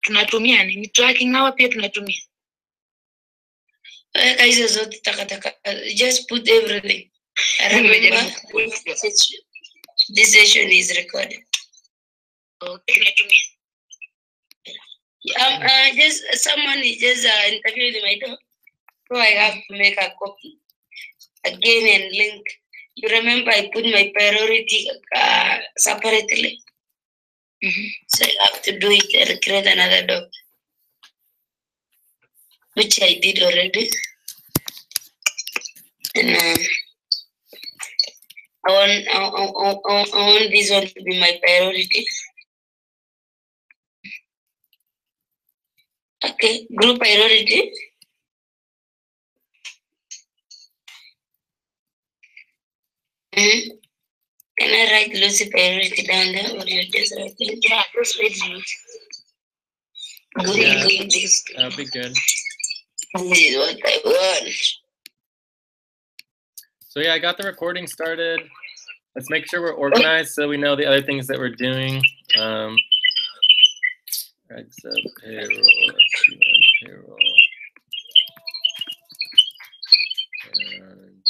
tunatumia ni tracking hawa pia tunatumia. Hizo zote takataka, just put everything. I remember this session is recorded. Okay. Just someone is just interviewing my dog, so I have to make a copy again and link. You remember I put my priority separately. So I have to do it and create another doc, which I did already. And I want this one to be my priority. Okay, group priority. Can I write Lucy priority down there, or you just write it? Yeah, just wait a minute. Yeah, that'll be good. This is what I want. So yeah, I got the recording started. Let's make sure we're organized so we know the other things that we're doing. Right, so payroll, payroll. And,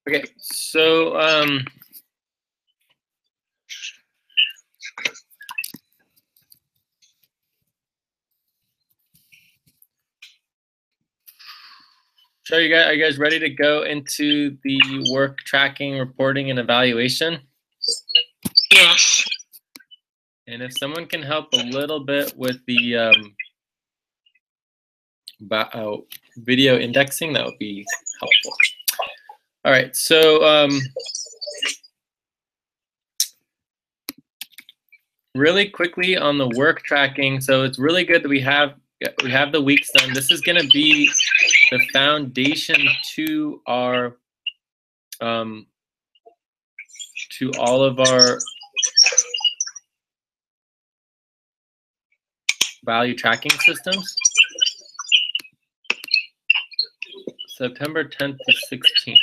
okay, so so are you guys ready to go into the work tracking, reporting, and evaluation? Yes. And if someone can help a little bit with the video indexing, that would be helpful. All right, so really quickly on the work tracking. So it's really good that we have the weeks done. This is going to be the foundation to our to all of our value tracking systems. September 10th to 16th.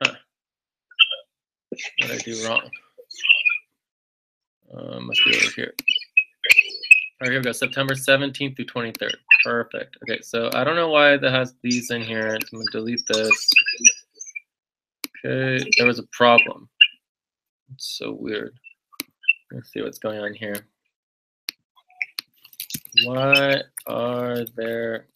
Huh. What did I do wrong? Must be over here. All right, here we go. September 17th through 23rd. Perfect. Okay, so I don't know why that has these in here. I'm going to delete this. Okay, there was a problem. It's so weird. Let's see what's going on here. Why are there,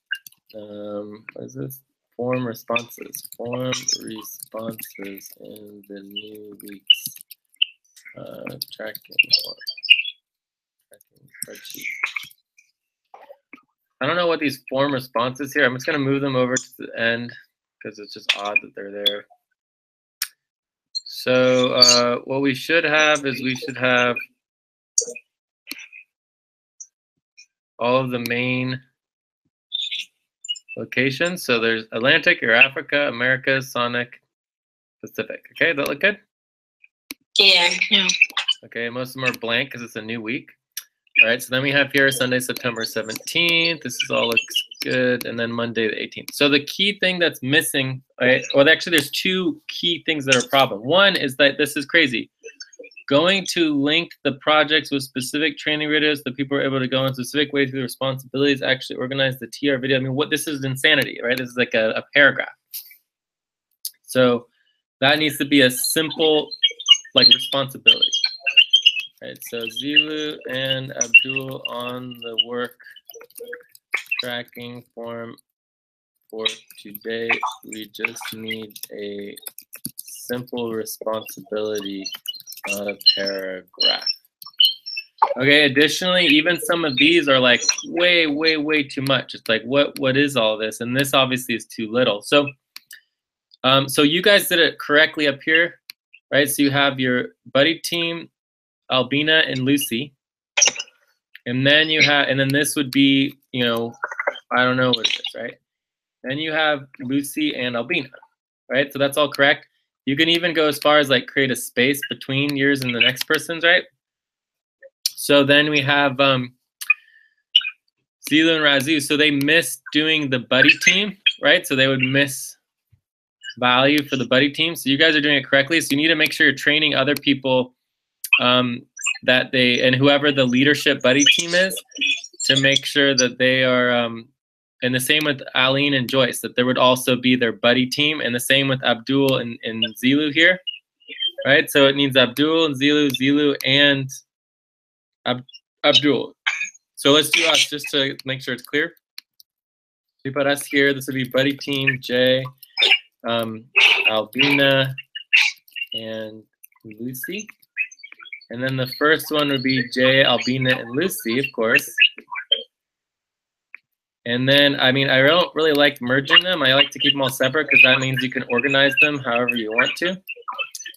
what is this? Form responses. Form responses in the new week's tracking spreadsheet. I don't know what these form responses here. I'm just going to move them over to the end because it's just odd that they're there. So what we should have is we should have all of the main locations. So there's Atlantic or Africa, America, Sonic, Pacific. Okay, that look good? Yeah. Okay, most of them are blank because it's a new week. All right, so then we have here Sunday, September 17th. This is all looks good. And then Monday the 18th. So the key thing that's missing, right? Well, actually, there's two key things that are a problem. One is that this is crazy. Going to link the projects with specific training videos that people are able to go in specific ways through responsibilities, actually organize the TR video. I mean, what this is insanity, right? This is like a paragraph. So that needs to be a simple, like, responsibility. Right, so Zilu and Abdul on the work tracking form for today. We just need a simple responsibility, not a paragraph. Okay, additionally, even some of these are like way, way, way too much. It's like, what is all this? And this obviously is too little. So, so you guys did it correctly up here, right? So you have your buddy team, Albina and Lucy, and then you have, and then this would be, you know, I don't know what it is, right? Then you have Lucy and Albina, right? So that's all correct. You can even go as far as like create a space between yours and the next person's, right? So then we have Zilu and Razu. So they missed doing the buddy team, right? So they would miss value for the buddy team. So you guys are doing it correctly. So you need to make sure you're training other people that they, and whoever the leadership buddy team is, to make sure that they are, and the same with Aline and Joyce, that there would also be their buddy team, and the same with Abdul and Zilu here, right? So it needs Abdul and Zilu and Abdul. So let's do us just to make sure it's clear. We put us here. This would be buddy team J, Albina, and Lucy. And then the first one would be J, Albina, and Lucy, of course. And then, I mean, I don't really like merging them. I like to keep them all separate because that means you can organize them however you want to.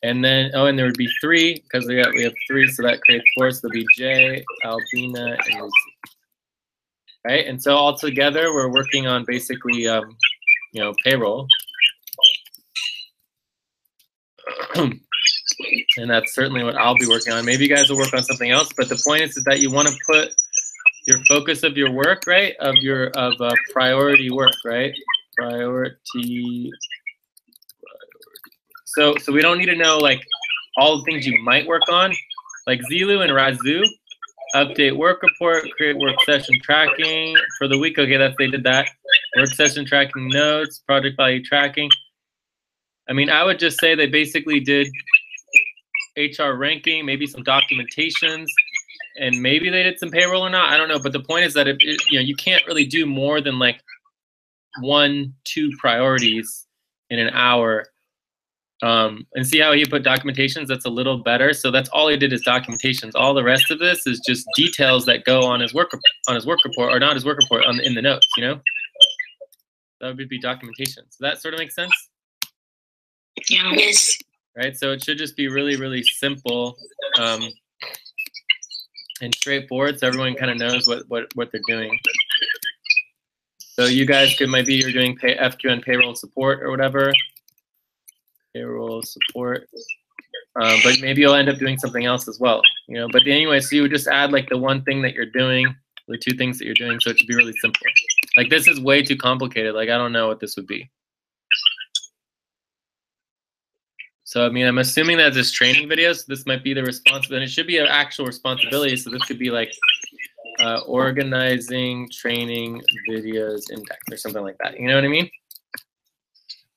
And then, oh, and there would be 3 because we have 3, so that creates 4. So there'll be J, Albina, and Lucy. Right? And so all together, we're working on basically, you know, payroll. And that's certainly what I'll be working on. Maybe you guys will work on something else, but the point is that you want to put your focus of your work, right? Of priority work, right? Priority. So we don't need to know like all the things you might work on. Like Zilu and Razu, update work report, create work session tracking for the week. Okay, they did that. Work session tracking notes, project value tracking. I mean, I would just say they basically did HR ranking, maybe some documentations, and maybe they did some payroll or not. I don't know. But the point is that you know, you can't really do more than like 1-2 priorities in an hour. And see how he put documentations? That's a little better. So that's all he did is documentations. All the rest of this is just details that go on his work report, or not his work report, in the notes. You know, that would be documentation. So that sort of makes sense. Yes. Right. So it should just be really, really simple and straightforward, so everyone kind of knows what they're doing. So you guys could, maybe you're doing FQN payroll support or whatever. Payroll support, but maybe you'll end up doing something else as well, you know. But anyway, so you would just add like the one thing that you're doing, the 2 things that you're doing, so it should be really simple. Like this is way too complicated. Like I don't know what this would be. So I mean, I'm assuming that this training video, so this might be the responsibility. It should be an actual responsibility. So this could be like organizing training videos index or something like that. You know what I mean?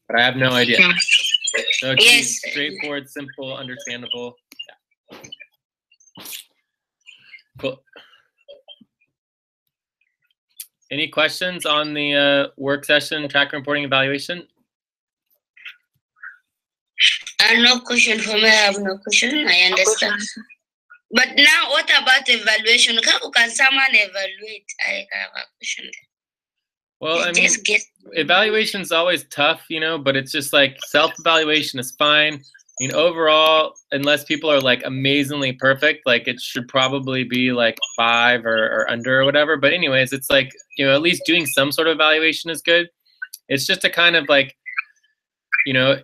But I have no idea. So it should be straightforward, simple, understandable. Yeah. Cool. Any questions on the work session, track reporting evaluation? No question for me. I have no question. I understand. But now, what about evaluation? How can someone evaluate? I have a question. Well, I mean, evaluation is always tough, you know, but it's just like self-evaluation is fine. I mean, overall, unless people are like amazingly perfect, like it should probably be like 5 or under or whatever. But anyways, it's like, you know, at least doing some sort of evaluation is good. It's just a kind of like, you know,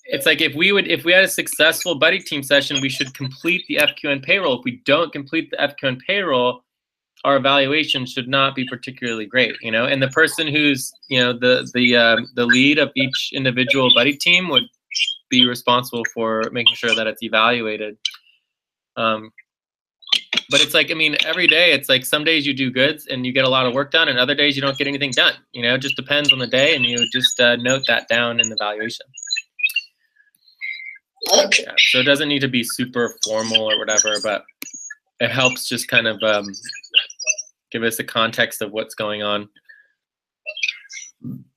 it's like if we had a successful buddy team session, we should complete the FQN payroll. If we don't complete the FQN payroll, our evaluation should not be particularly great, you know. And the person who's, you know, the lead of each individual buddy team would be responsible for making sure that it's evaluated. But it's like, I mean, every day it's like some days you do good and you get a lot of work done, and other days you don't get anything done. You know, it just depends on the day, and you just note that down in the evaluation. Okay. Yeah, so it doesn't need to be super formal or whatever, but it helps just kind of give us a context of what's going on.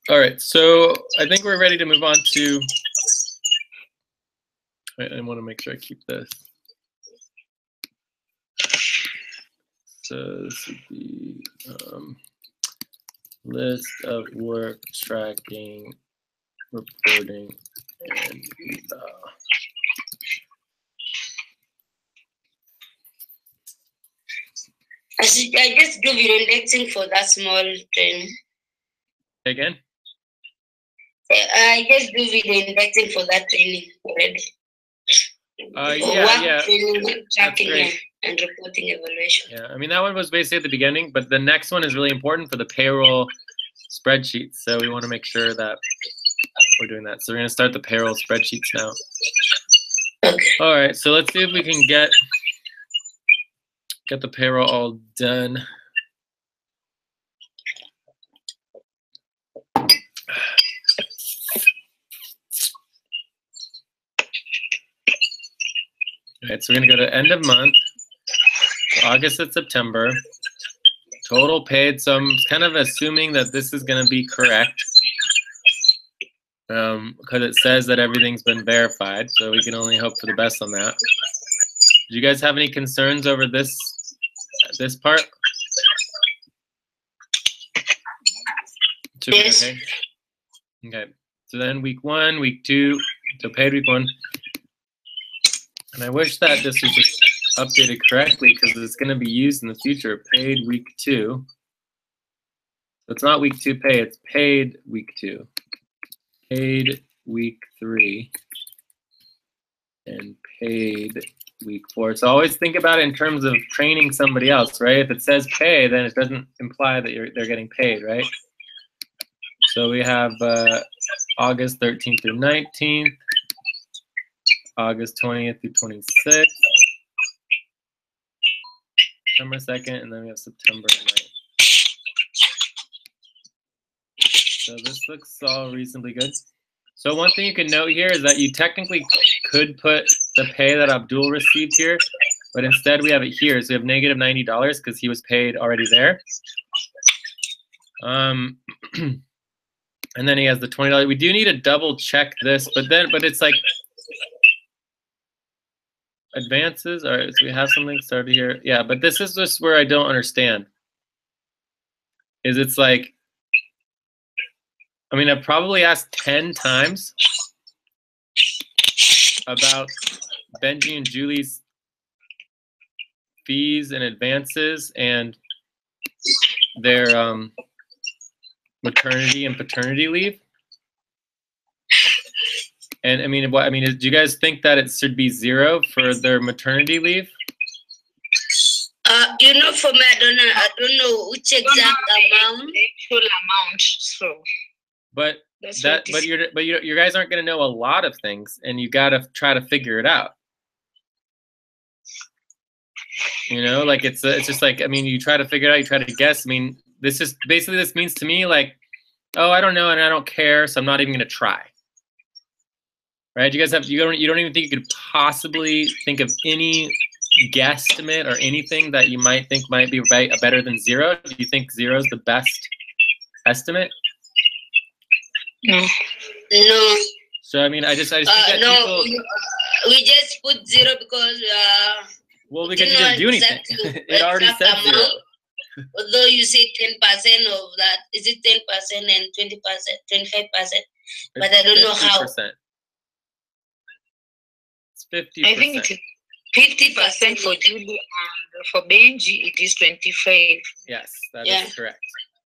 All right, so I think we're ready to move on to, wait, I want to make sure I keep this. So this would be list of work tracking, reporting, and I just give you indexing for that small training. again? I guess do video inviting for that training already. Yeah. Training, tracking, great. and reporting evaluation. Yeah, I mean, that one was basically at the beginning, but the next one is really important for the payroll spreadsheets. So we want to make sure that we're doing that. So we're going to start the payroll spreadsheets now. Okay. All right, so let's see if we can get the payroll all done. All right, so we're going to go to end of month, August and September. Total paid, so I'm kind of assuming that this is going to be correct because it says that everything's been verified, so we can only hope for the best on that. Do you guys have any concerns over this part? Yes. Okay. Okay, so then week 1, week 2, so paid week 1. And I wish that this was just updated correctly because it's going to be used in the future. Paid week 2. So it's not week 2 pay, it's paid week 2. Paid week 3. And paid week 4. So always think about it in terms of training somebody else, right? If it says pay, then it doesn't imply that they're getting paid, right? So we have August 13th through 19th. August 20th through 26th, September 2nd, and then we have September 9th. So this looks all reasonably good. So one thing you can note here is that you technically could put the pay that Abdul received here, but instead we have it here. So we have negative $90 because he was paid already there. And then he has the $20. We do need to double check this, but it's like advances. All right, so we have something started here. Yeah, but this is just where I don't understand. Is it's like, I mean, I've probably asked 10 times about Benji and Julie's fees and advances and their maternity and paternity leave. And I mean, do you guys think that it should be 0 for their maternity leave? You know, for me, I don't know which exact amount. Actual amount. So. But you guys aren't going to know a lot of things, and you got to try to figure it out. You know, like it's just like, I mean, you try to figure it out, you try to guess. I mean, this means to me like, oh, I don't know and I don't care, so I'm not even going to try. Right? You guys you don't even think you could possibly think of any guesstimate or anything that you might think might be better than 0? Do you think 0 is the best estimate? No. No. So I mean, I just think that no, people, we just put 0 because well, because you didn't do anything. It already said 0. Although you say 10% of that, is it 10% and 20%, 25%? But I don't know how. It's 50%. I think it's 50% for Julie, and for Benji it is 25%. Yes, that is correct.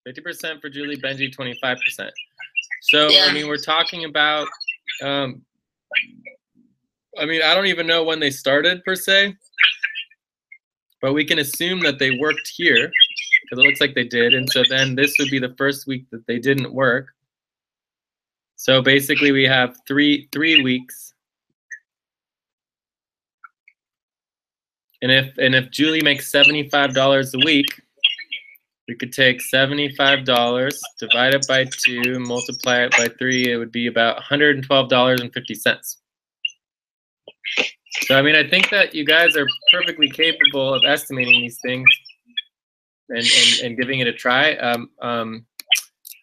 50% for Julie, Benji 25%. So I mean, we're talking about. I mean, I don't even know when they started per se, but we can assume that they worked here because it looks like they did, and so then this would be the first week that they didn't work. So basically, we have three weeks. And if Julie makes $75 a week, we could take $75, divide it by 2, multiply it by 3. It would be about $112.50. So I mean, I think that you guys are perfectly capable of estimating these things and giving it a try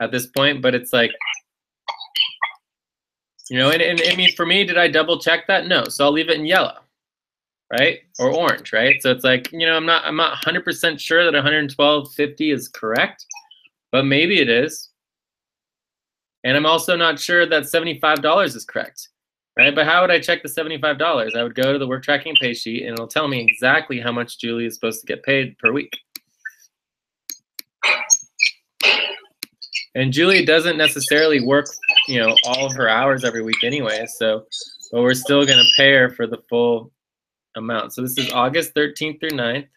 at this point. But it's like, you know, and I mean, for me, did I double check that? No. So I'll leave it in yellow. Right? Or orange, right? So it's like, you know, I'm not 100% sure that 112.50 is correct, but maybe it is. And I'm also not sure that $75 is correct, right? But how would I check the $75? I would go to the work tracking pay sheet and it'll tell me exactly how much Julie is supposed to get paid per week. And Julie doesn't necessarily work all of her hours every week anyway. So, but we're still going to pay her for the full amount. So this is August 13th through 9th.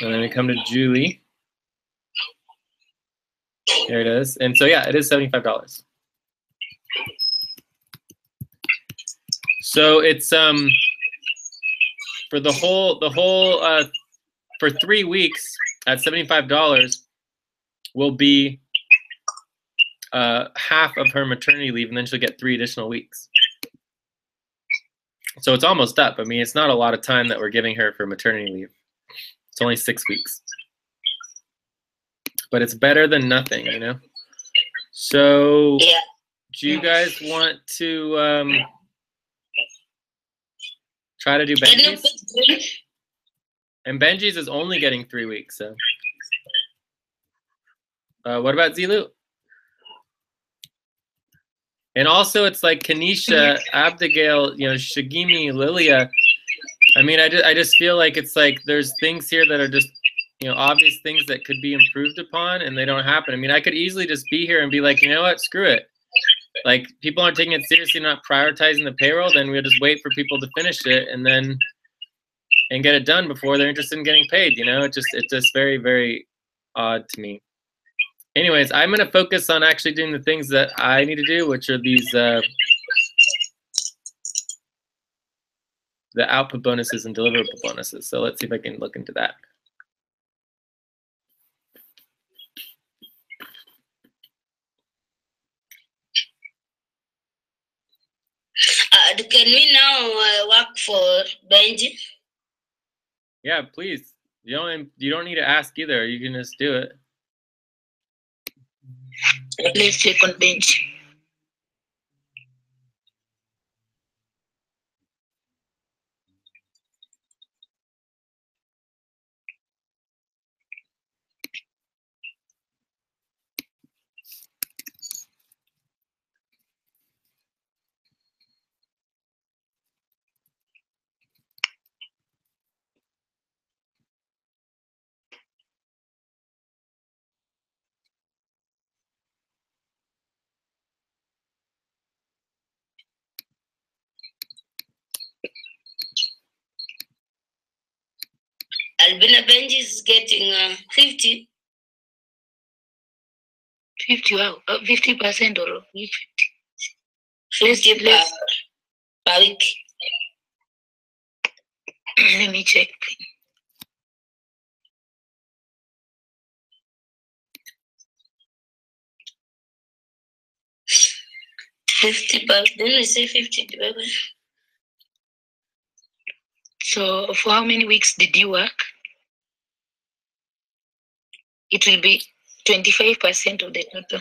And then we come to Julie. Here it is. And so, yeah, it is $75. So it's for the whole for 3 weeks at $75 will be half of her maternity leave, and then she'll get 3 additional weeks. So it's almost up. I mean, it's not a lot of time that we're giving her for maternity leave. It's only 6 weeks. But it's better than nothing, So Yeah. do you guys want to try to do Benji's? And Benji's is only getting 3 weeks, so. What about Zilu? And also, it's like Kanisha, Abdigail, Shagimi, Lilia. I mean, I just feel like it's like there's things here that are just, obvious things that could be improved upon, and they don't happen. I mean, I could easily just be here and be like, you know what, screw it. Like, people aren't taking it seriously, not prioritizing the payroll, then we'll just wait for people to finish it and get it done before they're interested in getting paid, It's just very, very odd to me. Anyways, I'm going to focus on actually doing the things that I need to do, which are these, the output bonuses and deliverable bonuses. So let's see if I can look into that. Can we now work for Benji? Yeah, please. You don't need to ask either. You can just do it. Let's check on bench. Albina Benji is getting 50. 50, wow. 50% or 50 per week. Let me check. Then we say 50 divided. So for how many weeks did you work? It will be 25% of the total.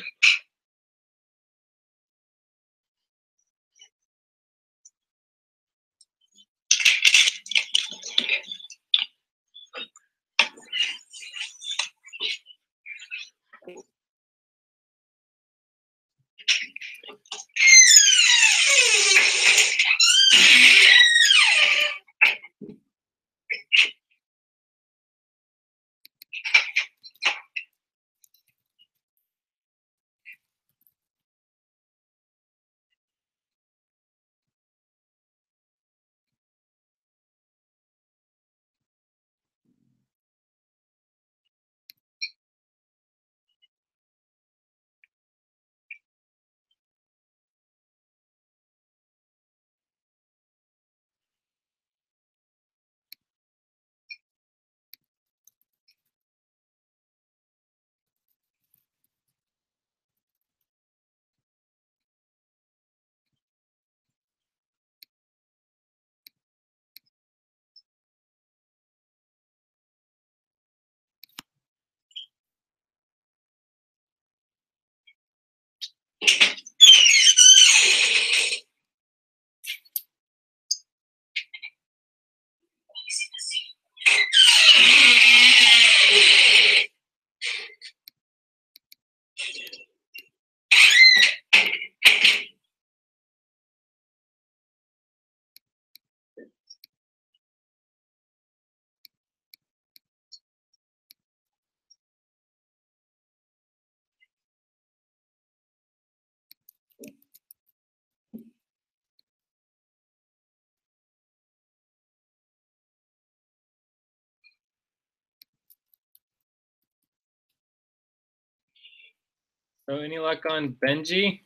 So any luck on Benji?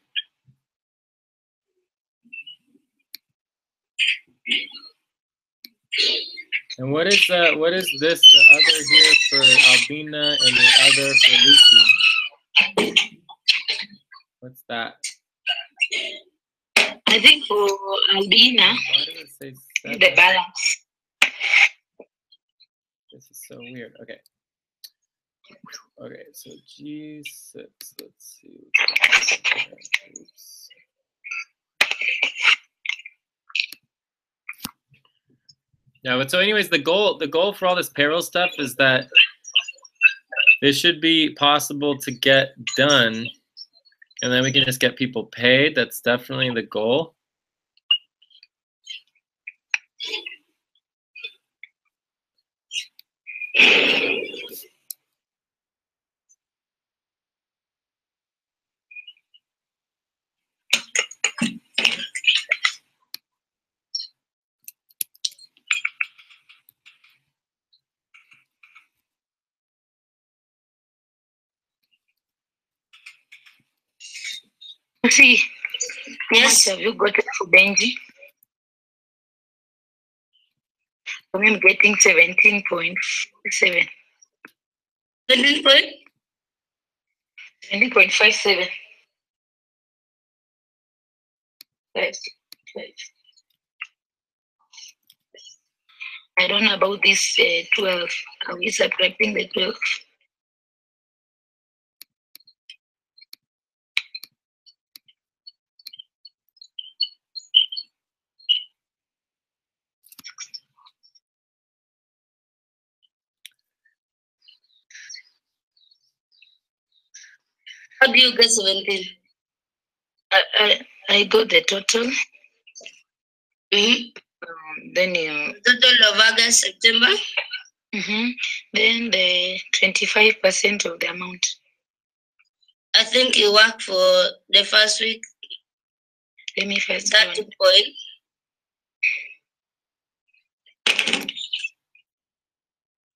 And what is this? The other here for Albina and the other for Lucy. What's that? I think for Albina, Why does it say 7? the balance. This is so weird. Okay. Okay, so G6. Let's see. Oops. Yeah, but so anyways, the goal for all this payroll stuff is that this should be possible to get done, and then we can just get people paid. That's definitely the goal. See, Yes. how much have you got for Benji? I'm getting 17.7. 17.57. Yes. I don't know about this 12. Are we subtracting the 12? How do you get 17? I got the total. Mm-hmm. Then you. Total of August, September. Mm-hmm. Then the 25% of the amount. I think you work for the first week. Let me first. 30 point.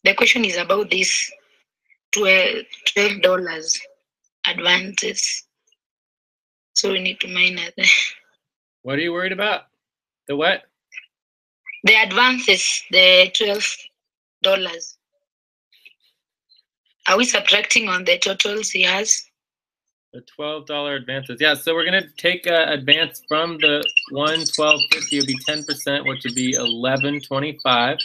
The question is about this $12 advances. So we need to minus that. What are you worried about? The what? The advances, the $12. Are we subtracting on the totals he has? The $12 advances. Yeah, so we're gonna take advance from the 112.50 would be 10%, which would be 11.25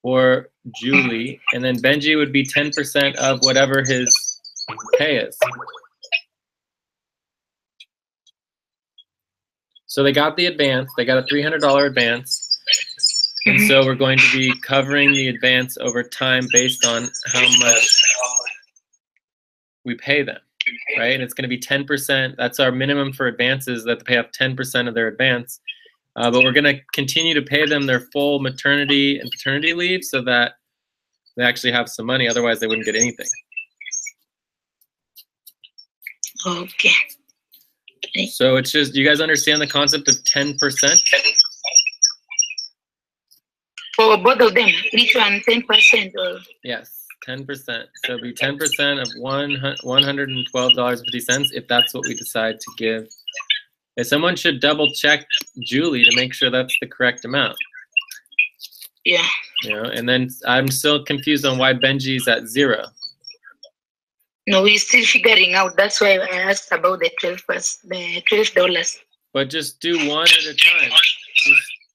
for Julie, and then Benji would be 10% of whatever his pay is. So they got the advance. They got a $300 advance, and so we're going to be covering the advance over time based on how much we pay them, right? And it's going to be 10%. That's our minimum for advances, that they pay off 10% of their advance. But we're going to continue to pay them their full maternity and paternity leave so that they actually have some money. Otherwise, they wouldn't get anything. Okay. So it's just, you guys understand the concept of 10%? For both of them, each one 10% or? Yes. 10%. So it'd be 10% of $112.50 if that's what we decide to give. And someone should double check Julie to make sure that's the correct amount. Yeah. You know, and then I'm still confused on why Benji's at 0. No, we're still figuring out. That's why I asked about the $12. But just do one at a time.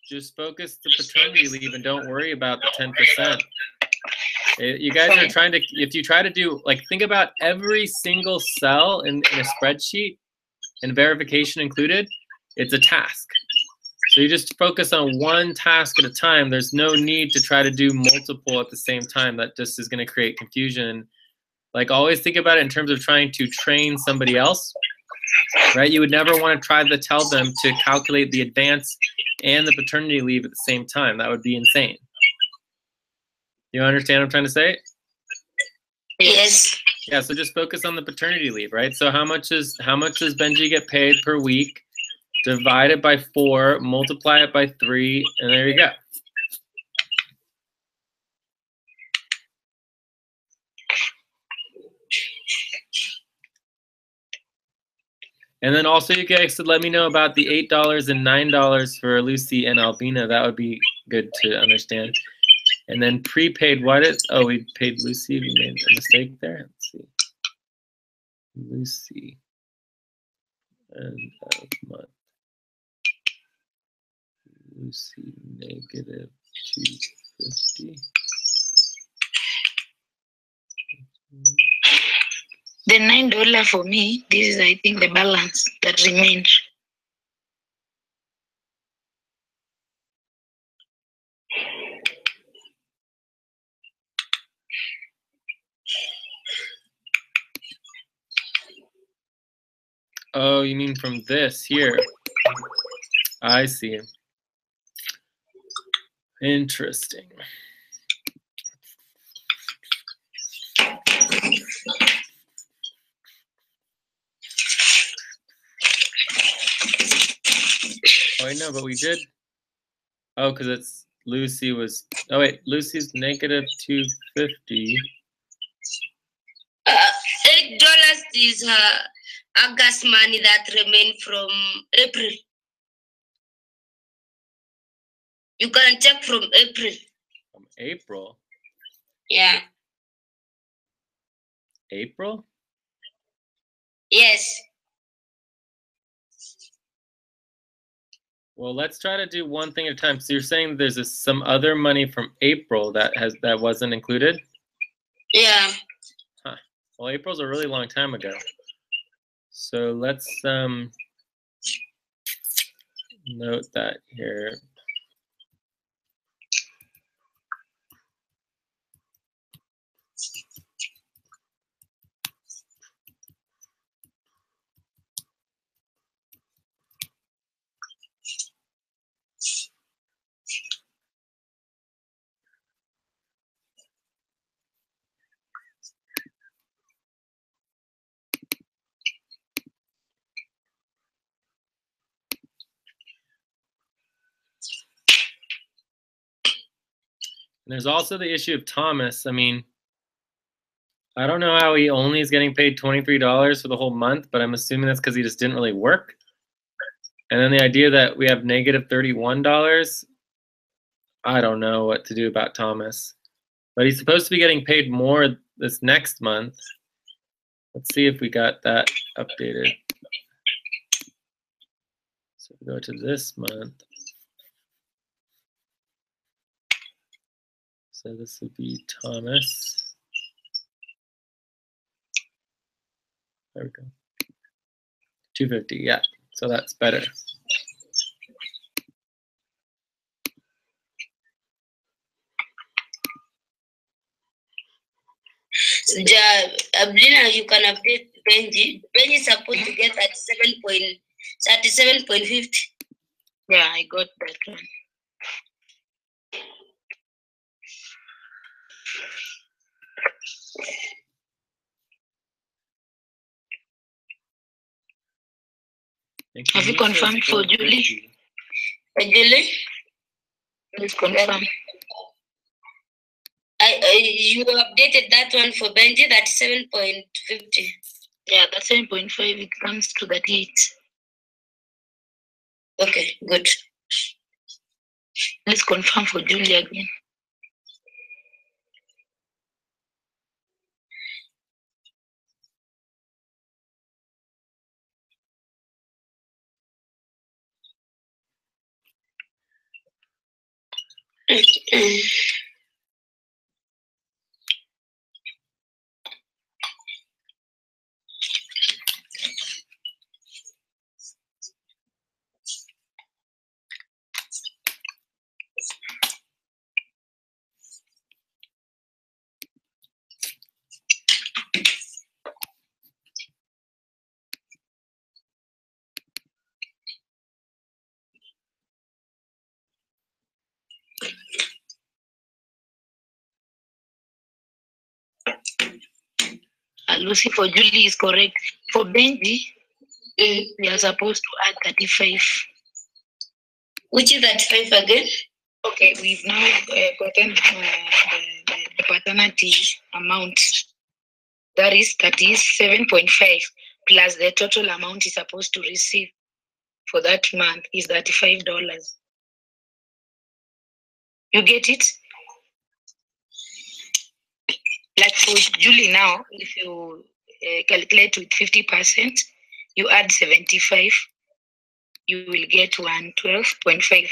Just focus the paternity leave and don't worry about the 10%. You guys are trying to, if you try to do, like, think about every single cell in a spreadsheet and verification included, it's a task. So you just focus on one task at a time. There's no need to try to do multiple at the same time. That just is going to create confusion. Like, always think about it in terms of trying to train somebody else, right? You would never want to try to tell them to calculate the advance and the paternity leave at the same time. That would be insane. You understand what I'm trying to say? Yes. Yeah, so just focus on the paternity leave, right? So how much does Benji get paid per week? Divide it by 4, multiply it by 3, and there you go. And then also you guys could let me know about the $8 and $9 for Lucy and Albina. That would be good to understand. And then prepaid, what is, oh, we paid Lucy. We made a mistake there. Let's see. Lucy. End of month. Lucy negative 250. The $9 for me, this is, I think, the balance that remains. Oh, you mean from this here? I see. Interesting. Oh, I know, but we did. Oh, because it's Lucy was. Oh wait, Lucy's negative 250. $8 is August money that remained from April. You can check from April. From April. Yeah. April? Yes. Well, let's try to do one thing at a time. So you're saying there's some other money from April that wasn't included? Yeah. Huh. Well, April's a really long time ago. So let's note that here. There's also the issue of Thomas. I mean, I don't know how he only is getting paid $23 for the whole month, but I'm assuming that's because he just didn't really work. And then the idea that we have negative $31, I don't know what to do about Thomas. But he's supposed to be getting paid more this next month. Let's see if we got that updated. So we go to this month. So this would be Thomas. There we go. 250, yeah. So that's better. Albina, you can update Benji. Benji is supposed to get 37.50. Yeah, I got that one. Have you confirmed for Julie? Julie? Please confirm. You updated that one for Benji, that's 7.50. Yeah, that's 7.5. It comes to that 8. Okay, good. Let's confirm for Julie again. Lucy, for Julie is correct. For Benji, we are supposed to add 35. Which is 35 again? Okay, we've now gotten the paternity amount. That is 37.5 plus the total amount he's supposed to receive for that month is $35. You get it? Like for Julie now, if you calculate with 50%, you add 75, you will get 112.5.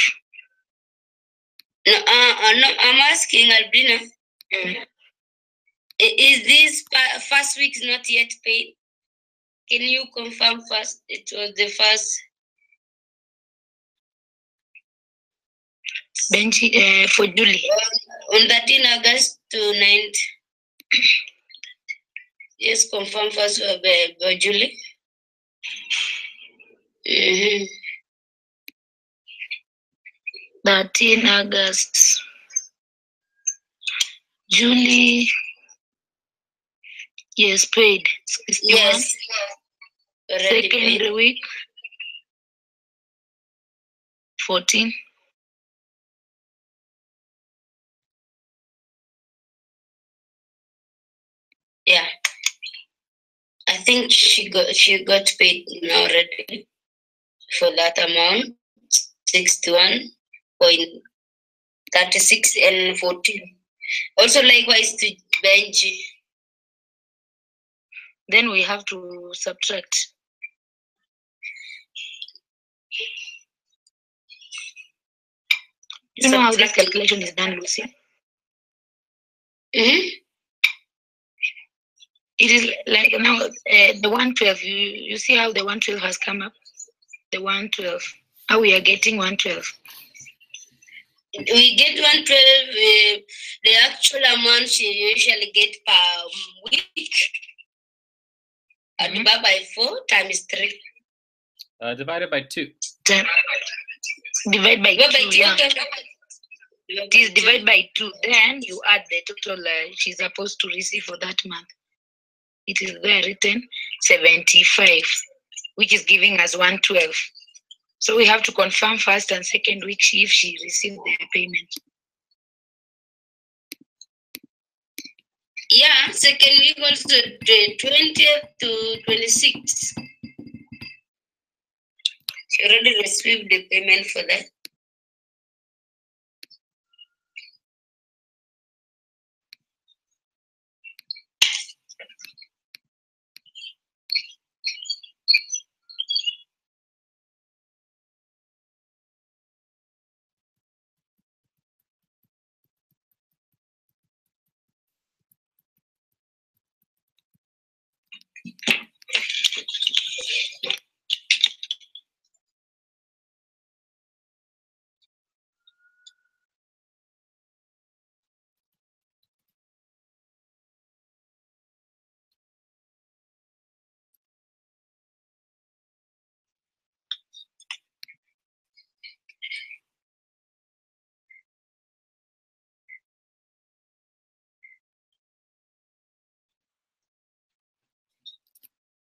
No, I'm asking Albina. Is this first week not yet paid? Can you confirm first? It was the first. Benji, for Julie. On 13 August to 9th. Yes, confirm first by Julie. 13 August. Julie. Yes, paid. 61. Yes. Already Second paid. week. 14. Yeah. I think she got paid now already for that amount. 61.36 and 14. Also likewise to Benji. Then we have to subtract. You know how this calculation is done, Lucy? Mm-hmm. It is like now the 112. You see how the 112 has come up? The 112. How we are getting 112? We get 112. The actual amount she usually get per week. Divided by 4 times 3. Divided by 2. Divide by 2. Yeah. It is divided by 2. Then you add the total she's supposed to receive for that month. It is there written 75, which is giving us 112. So we have to confirm first and second week if she received the payment. Yeah, second week also 20th to 26. She already received the payment for that.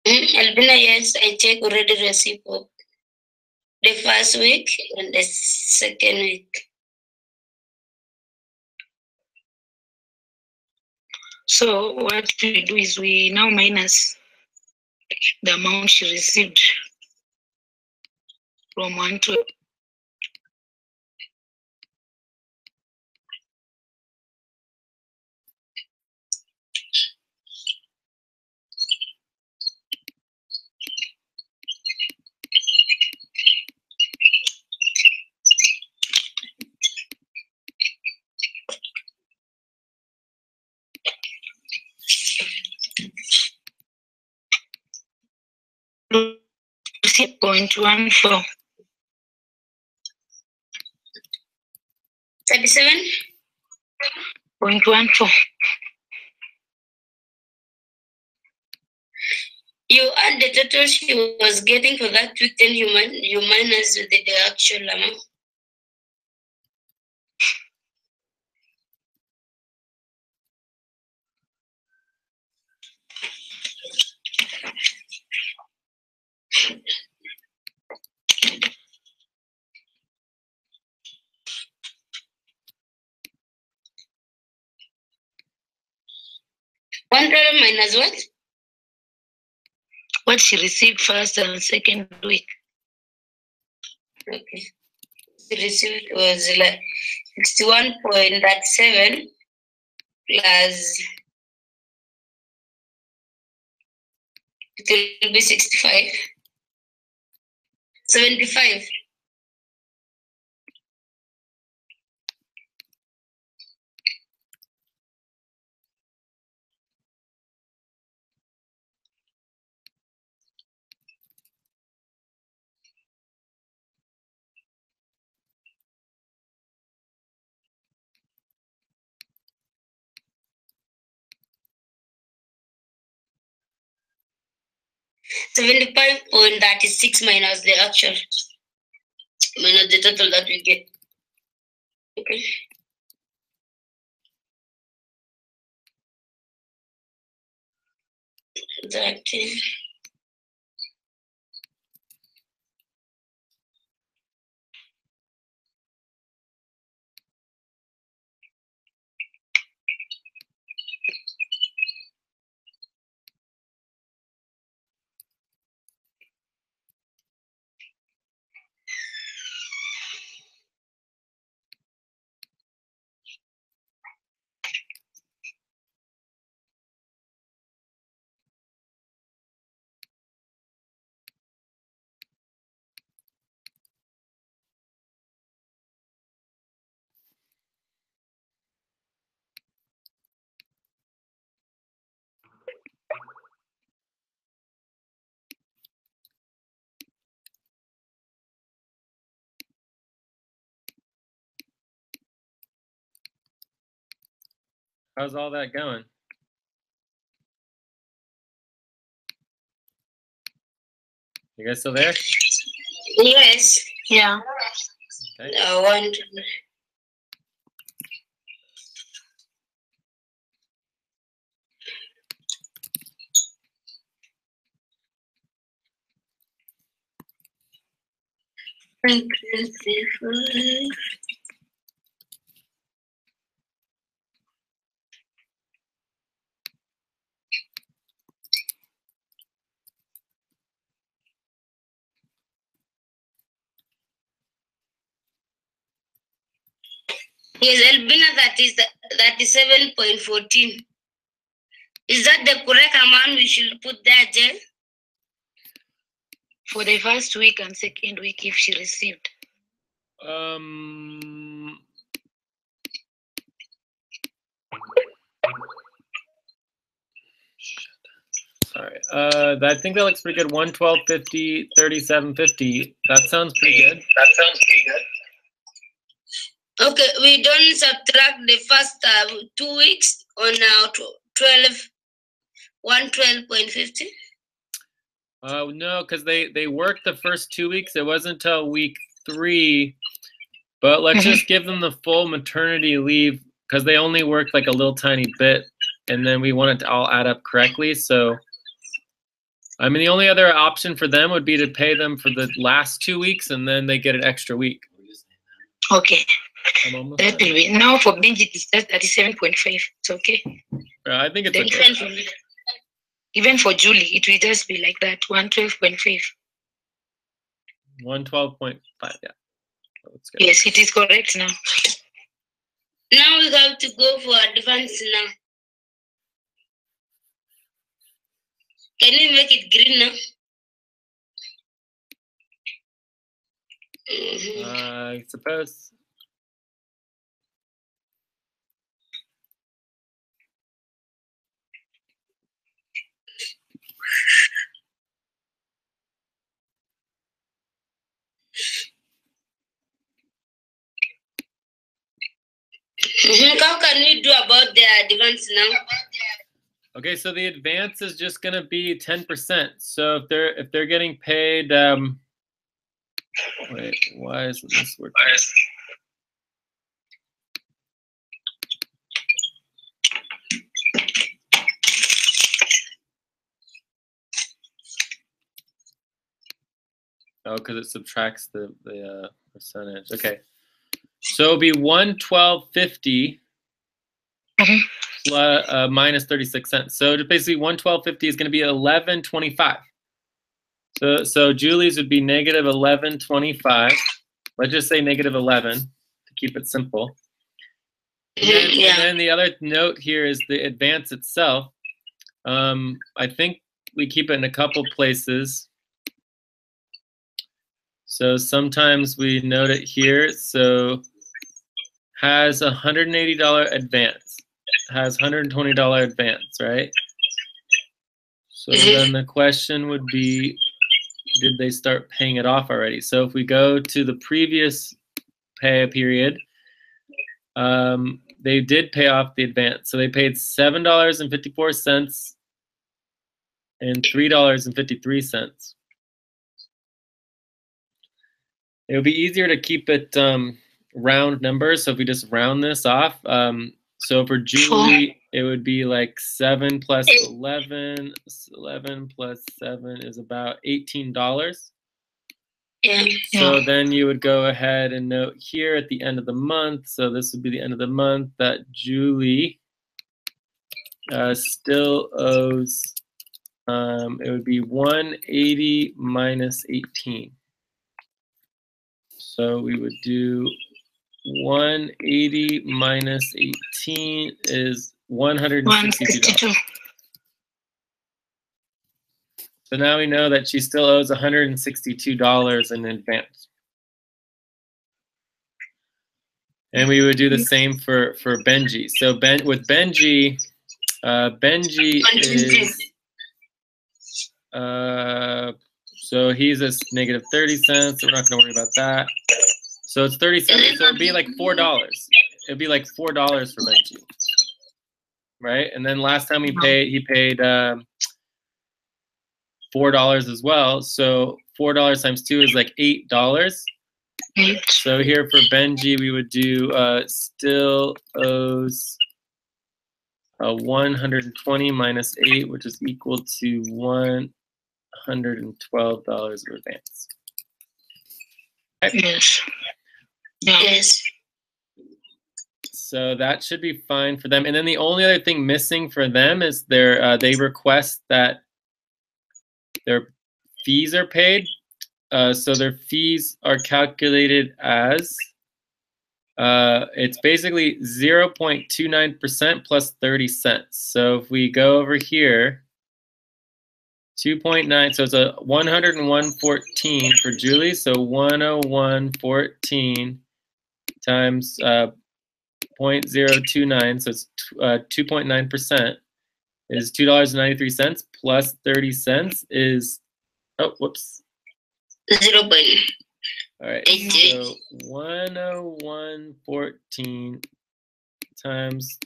Albina, yes, I check already receipt of the first week and the second week. So what we do is we now minus the amount she received from 112. .14. 37.14. You add the total she was getting for that week, then you minus the actual amount. $1 minus what? what she received first and second week. Okay. She received was like 61.37 plus it will be 65. 75. $75.36 minus the actual, minus the total that we get. Okay. That is 'How's all that going? You guys still there? yes. Yeah. Okay. I want. Yes, Albina, that is 37.14. Is that the correct amount we should put there, Jen? For the first week and second week, if she received. Sorry. I think that looks pretty good. 112.50, 37.50. That sounds pretty good. Okay, we don't subtract the first 2 weeks on 112.50. No, because they worked the first 2 weeks. It wasn't until week 3. But let's just give them the full maternity leave because they only worked like a little tiny bit, and then we want it to all add up correctly. So, I mean, the only other option for them would be to pay them for the last 2 weeks, and then they get an extra week. Okay. That will be now for Benji. It's just 37.5. It's okay. I think it's okay. Even for Julie, it will just be like that. 112.5. 112.5. Yeah. Yes, it is correct now. Now we have to go for advance now. Can you make it green now? I suppose. How can we do about the advance now? Okay, so the advance is just going to be 10%. So if they're getting paid, wait, why isn't this working? Oh, because it subtracts the percentage. Okay, so it'll be 112.50 minus 36 cents. So basically 112.50 is going to be 11.25. So Julie's would be negative 11.25. Let's just say negative 11 to keep it simple. And then the other note here is the advance itself. I think we keep it in a couple places. So sometimes we note it here. So has $180 advance, has $120 advance, right? So then the question would be, did they start paying it off already? So if we go to the previous pay period, they did pay off the advance. So they paid $7.54 and $3.53. It would be easier to keep it round numbers. So if we just round this off, so for Julie, it would be like 7 plus 11. 11 plus 7 is about $18. So then you would go ahead and note here at the end of the month. So this would be the end of the month that Julie still owes. It would be 180 minus 18. So we would do 180 minus 18 is $162. So now we know that she still owes $162 in advance. And we would do the same for Benji. So with Benji, Benji is so he's a negative 30 cents. So we're not going to worry about that. So it's 30 cents. So it'd be like $4. It'd be like $4 for Benji, right? And then last time he paid $4 as well. So $4 times 2 is like $8. So here for Benji, we would do still owes 120 minus 8, which is equal to $112 of advance. Okay. Yes. Yes. So that should be fine for them. And then the only other thing missing for them is they request that their fees are paid. So their fees are calculated as it's basically 0.29% plus 30 cents. So if we go over here, 2.9, so it's a 101.14 for Julie. So 101.14 times 0.029, so it's 2.9%. Is $2.93 plus 30 cents is, oh, whoops. 0. All right, so 101.14 times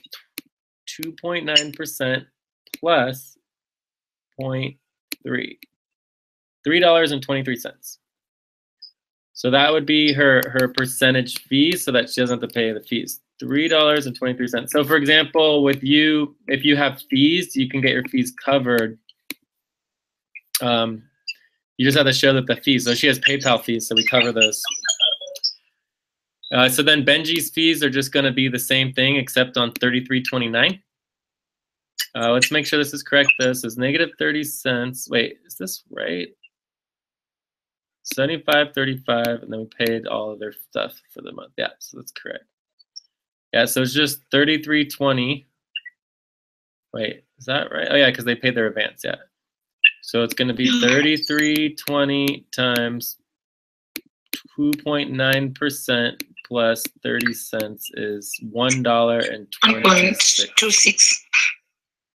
2.9% plus 0.3, $3.23. So that would be her percentage fee, so that she doesn't have to pay the fees. $3.23. So for example, with you, if you have fees, you can get your fees covered. You just have to show that the fees. So she has PayPal fees, so we cover those. So then Benji's fees are just going to be the same thing, except on $33.29. Let's make sure this is correct. This is negative 30 cents. Wait, is this right? $75.35, and then we paid all of their stuff for the month. Yeah, so that's correct. Yeah, so it's just $33.20. Wait, is that right? Oh yeah, because they paid their advance. Yeah. So it's going to be $33.20 times 2.9% plus 30 cents is $1.26.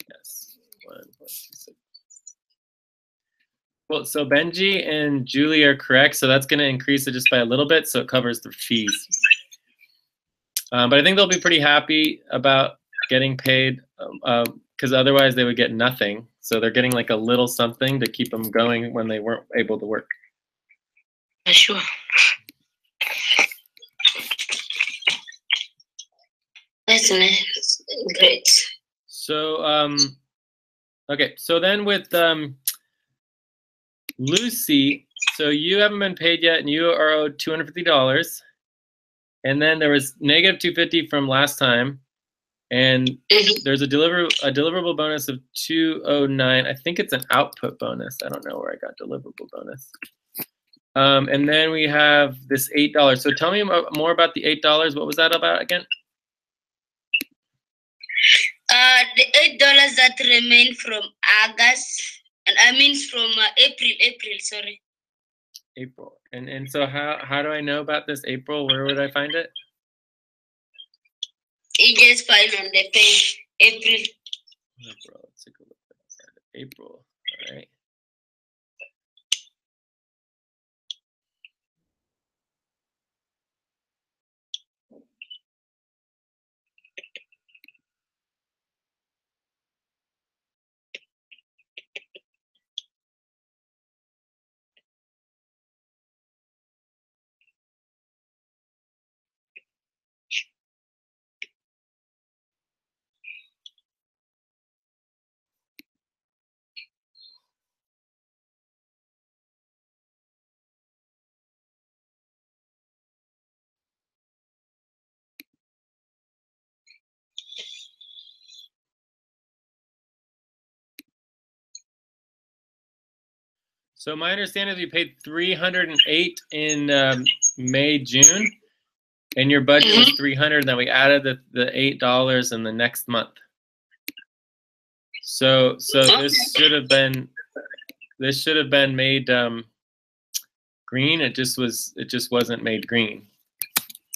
Yes, 1.26. Well, so Benji and Julie are correct. So that's going to increase it just by a little bit, so it covers the fees. But I think they'll be pretty happy about getting paid because otherwise they would get nothing. So they're getting like a little something to keep them going when they weren't able to work. Sure. That's nice. Great. So, okay. So then with Lucy, so you haven't been paid yet, and you are owed $250. And then there was negative $250 from last time. And there's a deliverable bonus of 209. I think it's an output bonus. I don't know where I got deliverable bonus. And then we have this $8. So tell me more about the $8. What was that about again? The $8 that remain from August, and I mean from April, sorry. April. And so how do I know about this April? Where would I find it? You just find on the page, April. April. Let's take a look at April. All right. So my understanding is you paid 308 in May, June, and your budget was 300. Then we added the $8 in the next month. So this should have been made green. It just wasn't made green.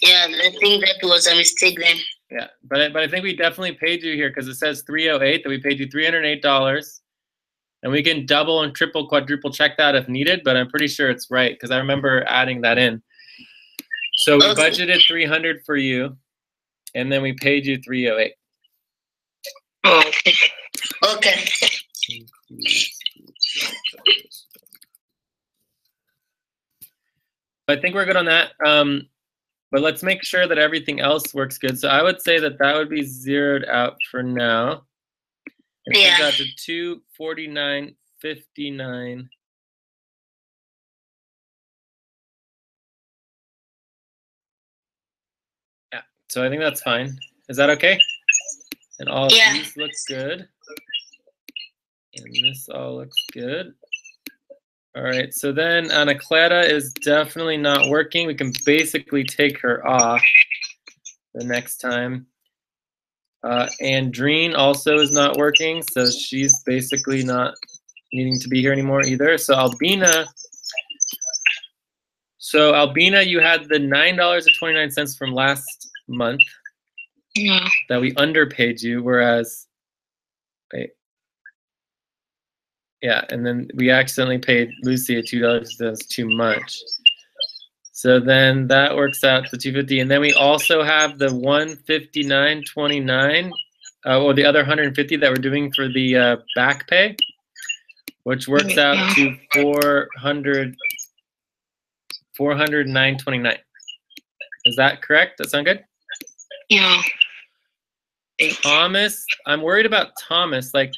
Yeah, I think that was a mistake then. Yeah, but I think we definitely paid you here because it says 308 that we paid you $308. And we can double and triple, quadruple check that if needed, but I'm pretty sure it's right because I remember adding that in. So we budgeted 300 for you, and then we paid you 308. Okay. Okay. I think we're good on that. But let's make sure that everything else works good. So I would say that would be zeroed out for now. And yeah. Got to 249.59. Yeah, so I think that's fine. Is that okay? And all of these look good. And this all looks good. All right, so then Anacleta is definitely not working. We can basically take her off the next time. Andreen also is not working, so she's basically not needing to be here anymore either. So Albina, you had the $9.29 from last month that we underpaid you, whereas, wait, yeah, and then we accidentally paid Lucy at $2. That's too much. So then that works out to 250, and then we also have the 159.29, or the other 150 that we're doing for the back pay, which works out to 409.29. Is that correct? That sound good? Yeah. Thomas, I'm worried about Thomas. Like,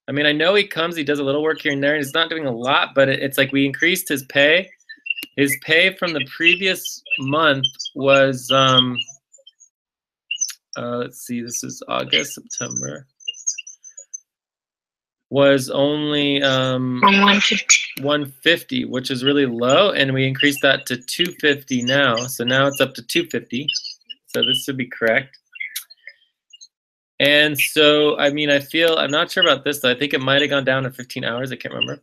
I mean, I know he comes, he does a little work here and there, and he's not doing a lot, but it's like we increased his pay. His pay from the previous month was, let's see, this is August, September, was only 150, which is really low, and we increased that to 250 now. So now it's up to 250. So this should be correct. And so, I mean, I'm not sure about this, though. I think it might have gone down to 15 hours. I can't remember.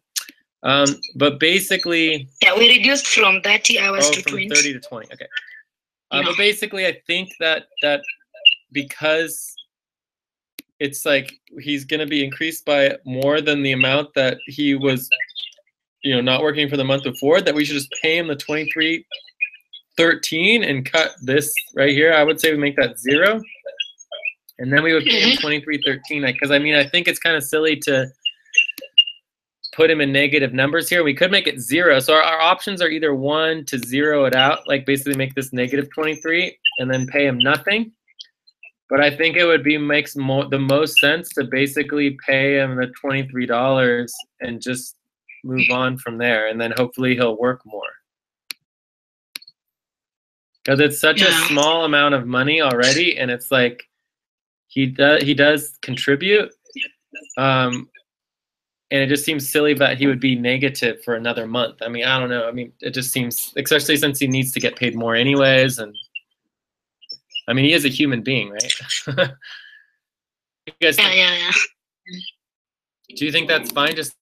But basically, yeah, we reduced from 30 hours to from 20. 30 to 20. Okay. But basically, I think that because it's like he's going to be increased by more than the amount that he was, not working for the month before, that we should just pay him the $23.13 and cut this right here. I would say we make that 0, and then we would pay him $23.13. Because I mean, I think it's kind of silly to put him in negative numbers here. We could make it 0. So our options are either 1 to 0 it out, like basically make this negative 23 and then pay him nothing. But I think it would makes the most sense to basically pay him the $23 and just move on from there. And then hopefully he'll work more. Because it's such a small amount of money already. And it's like, he does contribute. And it just seems silly that he would be negative for another month. I mean, I don't know. I mean, it just seems, especially since he needs to get paid more anyways. And I mean, he is a human being, right? You guys think, Yeah. do you think that's fine? Just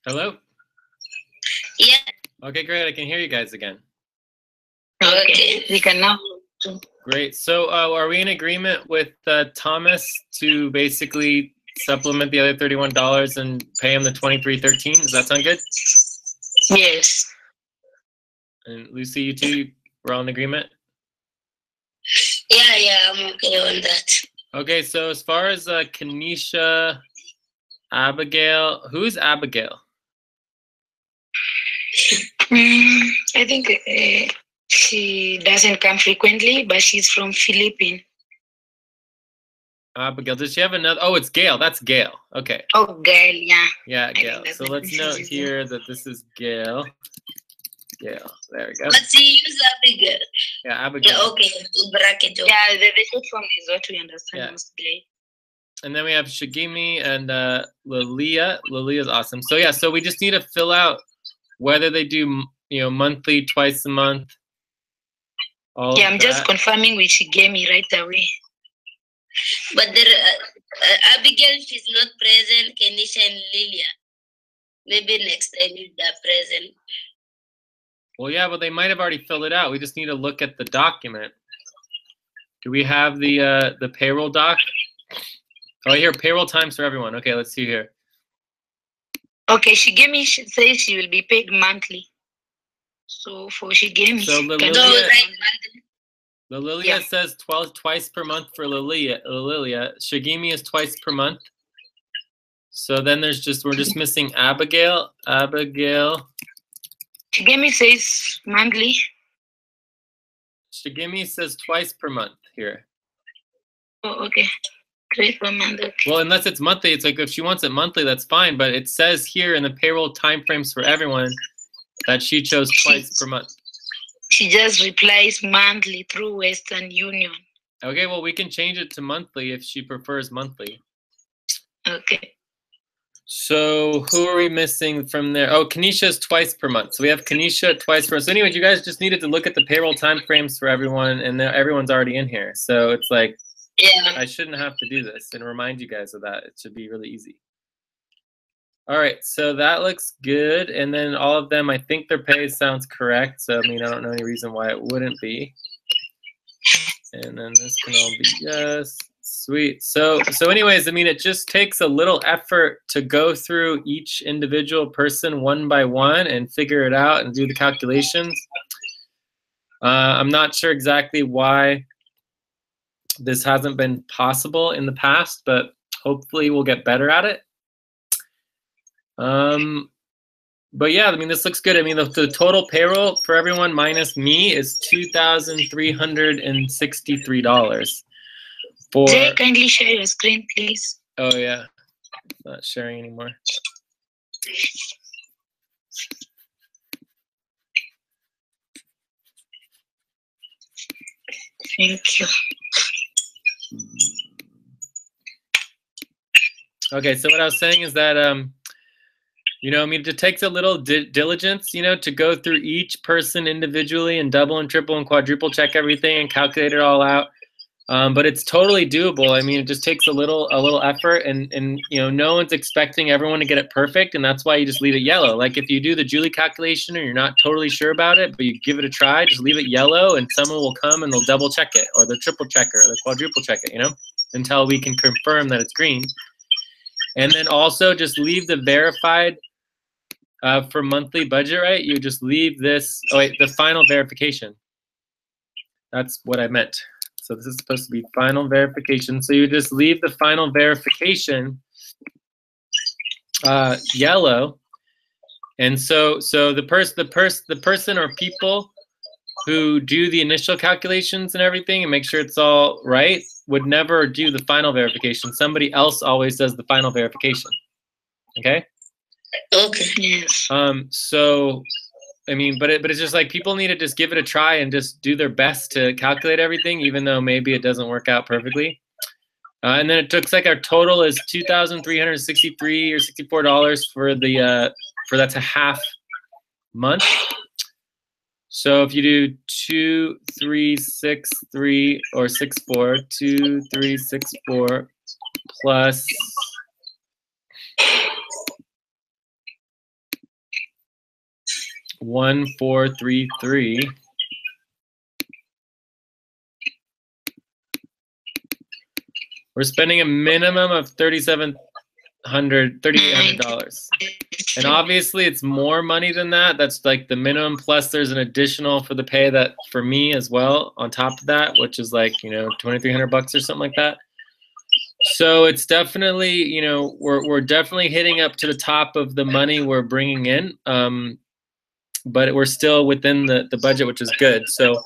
hello? Yeah. Okay, great. I can hear you guys again. Okay. We can now. Great. So are we in agreement with Thomas to basically supplement the other $31 and pay him the $23.13? Does that sound good? Yes. And Lucy, you two, we're all in agreement? Yeah, I'm okay on that. Okay, so as far as Kanisha, Abigail, who's Abigail? I think she doesn't come frequently, but she's from Philippines. Abigail, does she have another? Oh, it's Gail. That's Gail. Okay. Oh, Gail, yeah. Yeah, I Gail. think that's So the let's person note she's here that this is Gail. Gail. There we go. But she use Abigail. Yeah, Abigail. Yeah, okay. Bracket. Okay. Yeah, the short form is what we understand Yeah. mostly. And then we have Shigimi and Lilia. Lilia's awesome. So yeah, so we just need to fill out whether they do, monthly, twice a month. Yeah, I'm just confirming with Shigemi right away. But Abigail, she's not present. Kenisha and Lilia. Maybe next time if they're present. Well, yeah, but they might have already filled it out. We just need to look at the document. Do we have the payroll doc? Oh, here, payroll times for everyone. Okay, let's see here. Okay, Shigemi says she will be paid monthly. So for Shigemi, so Lilia says twice per month for Lilia. Shigemi is twice per month. So then we're just missing Abigail. Shigemi says monthly. Shigemi says twice per month here. Oh, okay. Great per month. Okay. Well, unless it's monthly, it's like if she wants it monthly, that's fine. But it says here in the payroll timeframes for everyone that she chose twice per month. She just replies monthly through Western Union. Okay, well, we can change it to monthly if she prefers monthly. Okay. So who are we missing from there? Oh, Kenisha's twice per month. So we have Kenisha twice per month. So anyway, you guys just needed to look at the payroll timeframes for everyone, and everyone's already in here. So it's like, yeah, I shouldn't have to do this and remind you guys of that. It should be really easy. All right, so that looks good. And then all of them, I think their pay sounds correct. So, I mean, I don't know any reason why it wouldn't be. And then this can all be yes. Sweet. So anyways, I mean, it just takes a little effort to go through each individual person one by one and figure it out and do the calculations. I'm not sure exactly why this hasn't been possible in the past, but hopefully we'll get better at it. But yeah, I mean, this looks good. I mean, the total payroll for everyone minus me is $2,363. Jay, kindly share your screen, please. Oh yeah, not sharing anymore. Thank you. Okay, so what I was saying is that I mean, it takes a little diligence, to go through each person individually and double and triple and quadruple check everything and calculate it all out. But it's totally doable. I mean, it just takes a little effort, and no one's expecting everyone to get it perfect, and that's why you just leave it yellow. Like if you do the Julie calculation and you're not totally sure about it, but you give it a try, just leave it yellow, and someone will come and they'll double check it, or the triple check it, or the quadruple check it, until we can confirm that it's green. And then also just leave the verified for monthly budget, right? You just leave this, the final verification. That's what I meant. So this is supposed to be final verification. So you just leave the final verification yellow. And so the person or people who do the initial calculations and everything and make sure it's all right would never do the final verification. Somebody else always does the final verification. Okay? Okay. Yes. So I mean, but it's just like people need to just give it a try and just do their best to calculate everything, even though maybe it doesn't work out perfectly. And then it looks like our total is $2,363 or $64 for that's a half month. So if you do 2,363 or 64, 2,364 plus 1,433. We're spending a minimum of $3,800. And obviously it's more money than that. That's like the minimum, plus there's an additional for the pay that for me as well on top of that, which is like, $2,300 or something like that. So it's definitely, we're definitely hitting up to the top of the money we're bringing in. But we're still within the budget, which is good. So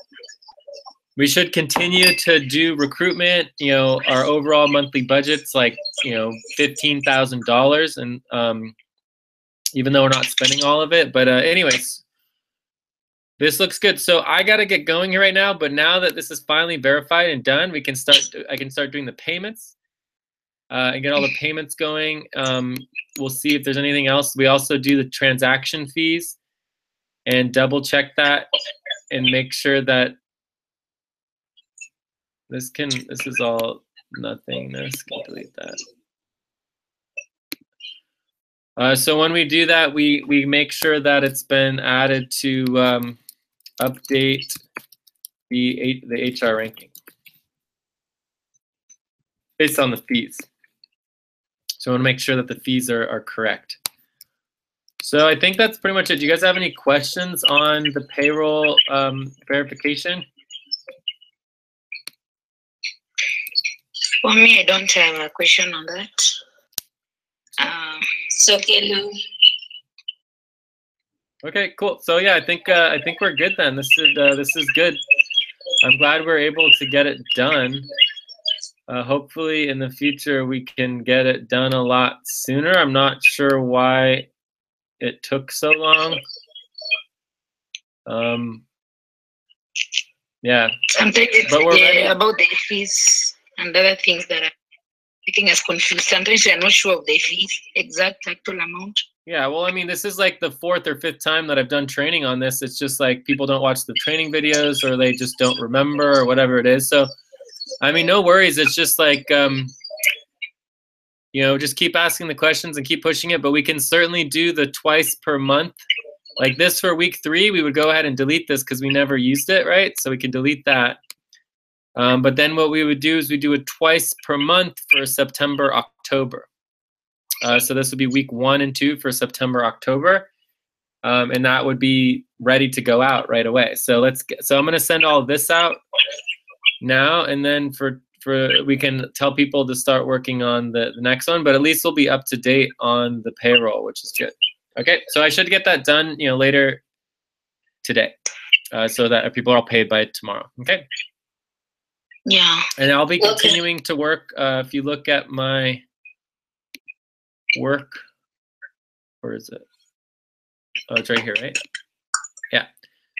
we should continue to do recruitment. Our overall monthly budget's like, $15,000, and even though we're not spending all of it. But anyways, this looks good. So I got to get going here right now. But now that this is finally verified and done, I can start doing the payments. and get all the payments going. We'll see if there's anything else. We also do the transaction fees and double check that and make sure that this is all nothingness. Can delete that. So when we do that, we make sure that it's been added to update the HR ranking based on the fees. So I want to make sure that the fees are correct. So I think that's pretty much it. Do you guys have any questions on the payroll verification? For me, I don't have a question on that. It's okay now. Okay, cool. So yeah, I think we're good then. This is good. I'm glad we're able to get it done. Hopefully in the future we can get it done a lot sooner. I'm not sure why it took so long. Yeah. Sometimes it's about the fees and other things that are making us confused. Sometimes we are not sure of the fees, exact actual amount. Yeah, well, I mean, this is like the 4th or 5th time that I've done training on this. It's just like people don't watch the training videos or they just don't remember or whatever it is. So, I mean, no worries. It's just like, you know, just keep asking the questions and keep pushing it. But we can certainly do the twice per month. Like this for week 3, we would go ahead and delete this because we never used it, right? So we can delete that. But then what we would do is we do it twice per month for September, October. So this would be week 1 and 2 for September, October. And that would be ready to go out right away. So I'm going to send all of this out now, and then we can tell people to start working on the next one, but at least we'll be up to date on the payroll, which is good. Okay, so I should get that done, you know, later today, so that people are all paid by tomorrow. Okay. Yeah. And I'll be continuing to work. If you look at my work, where is it? Oh, it's right here, right? Yeah.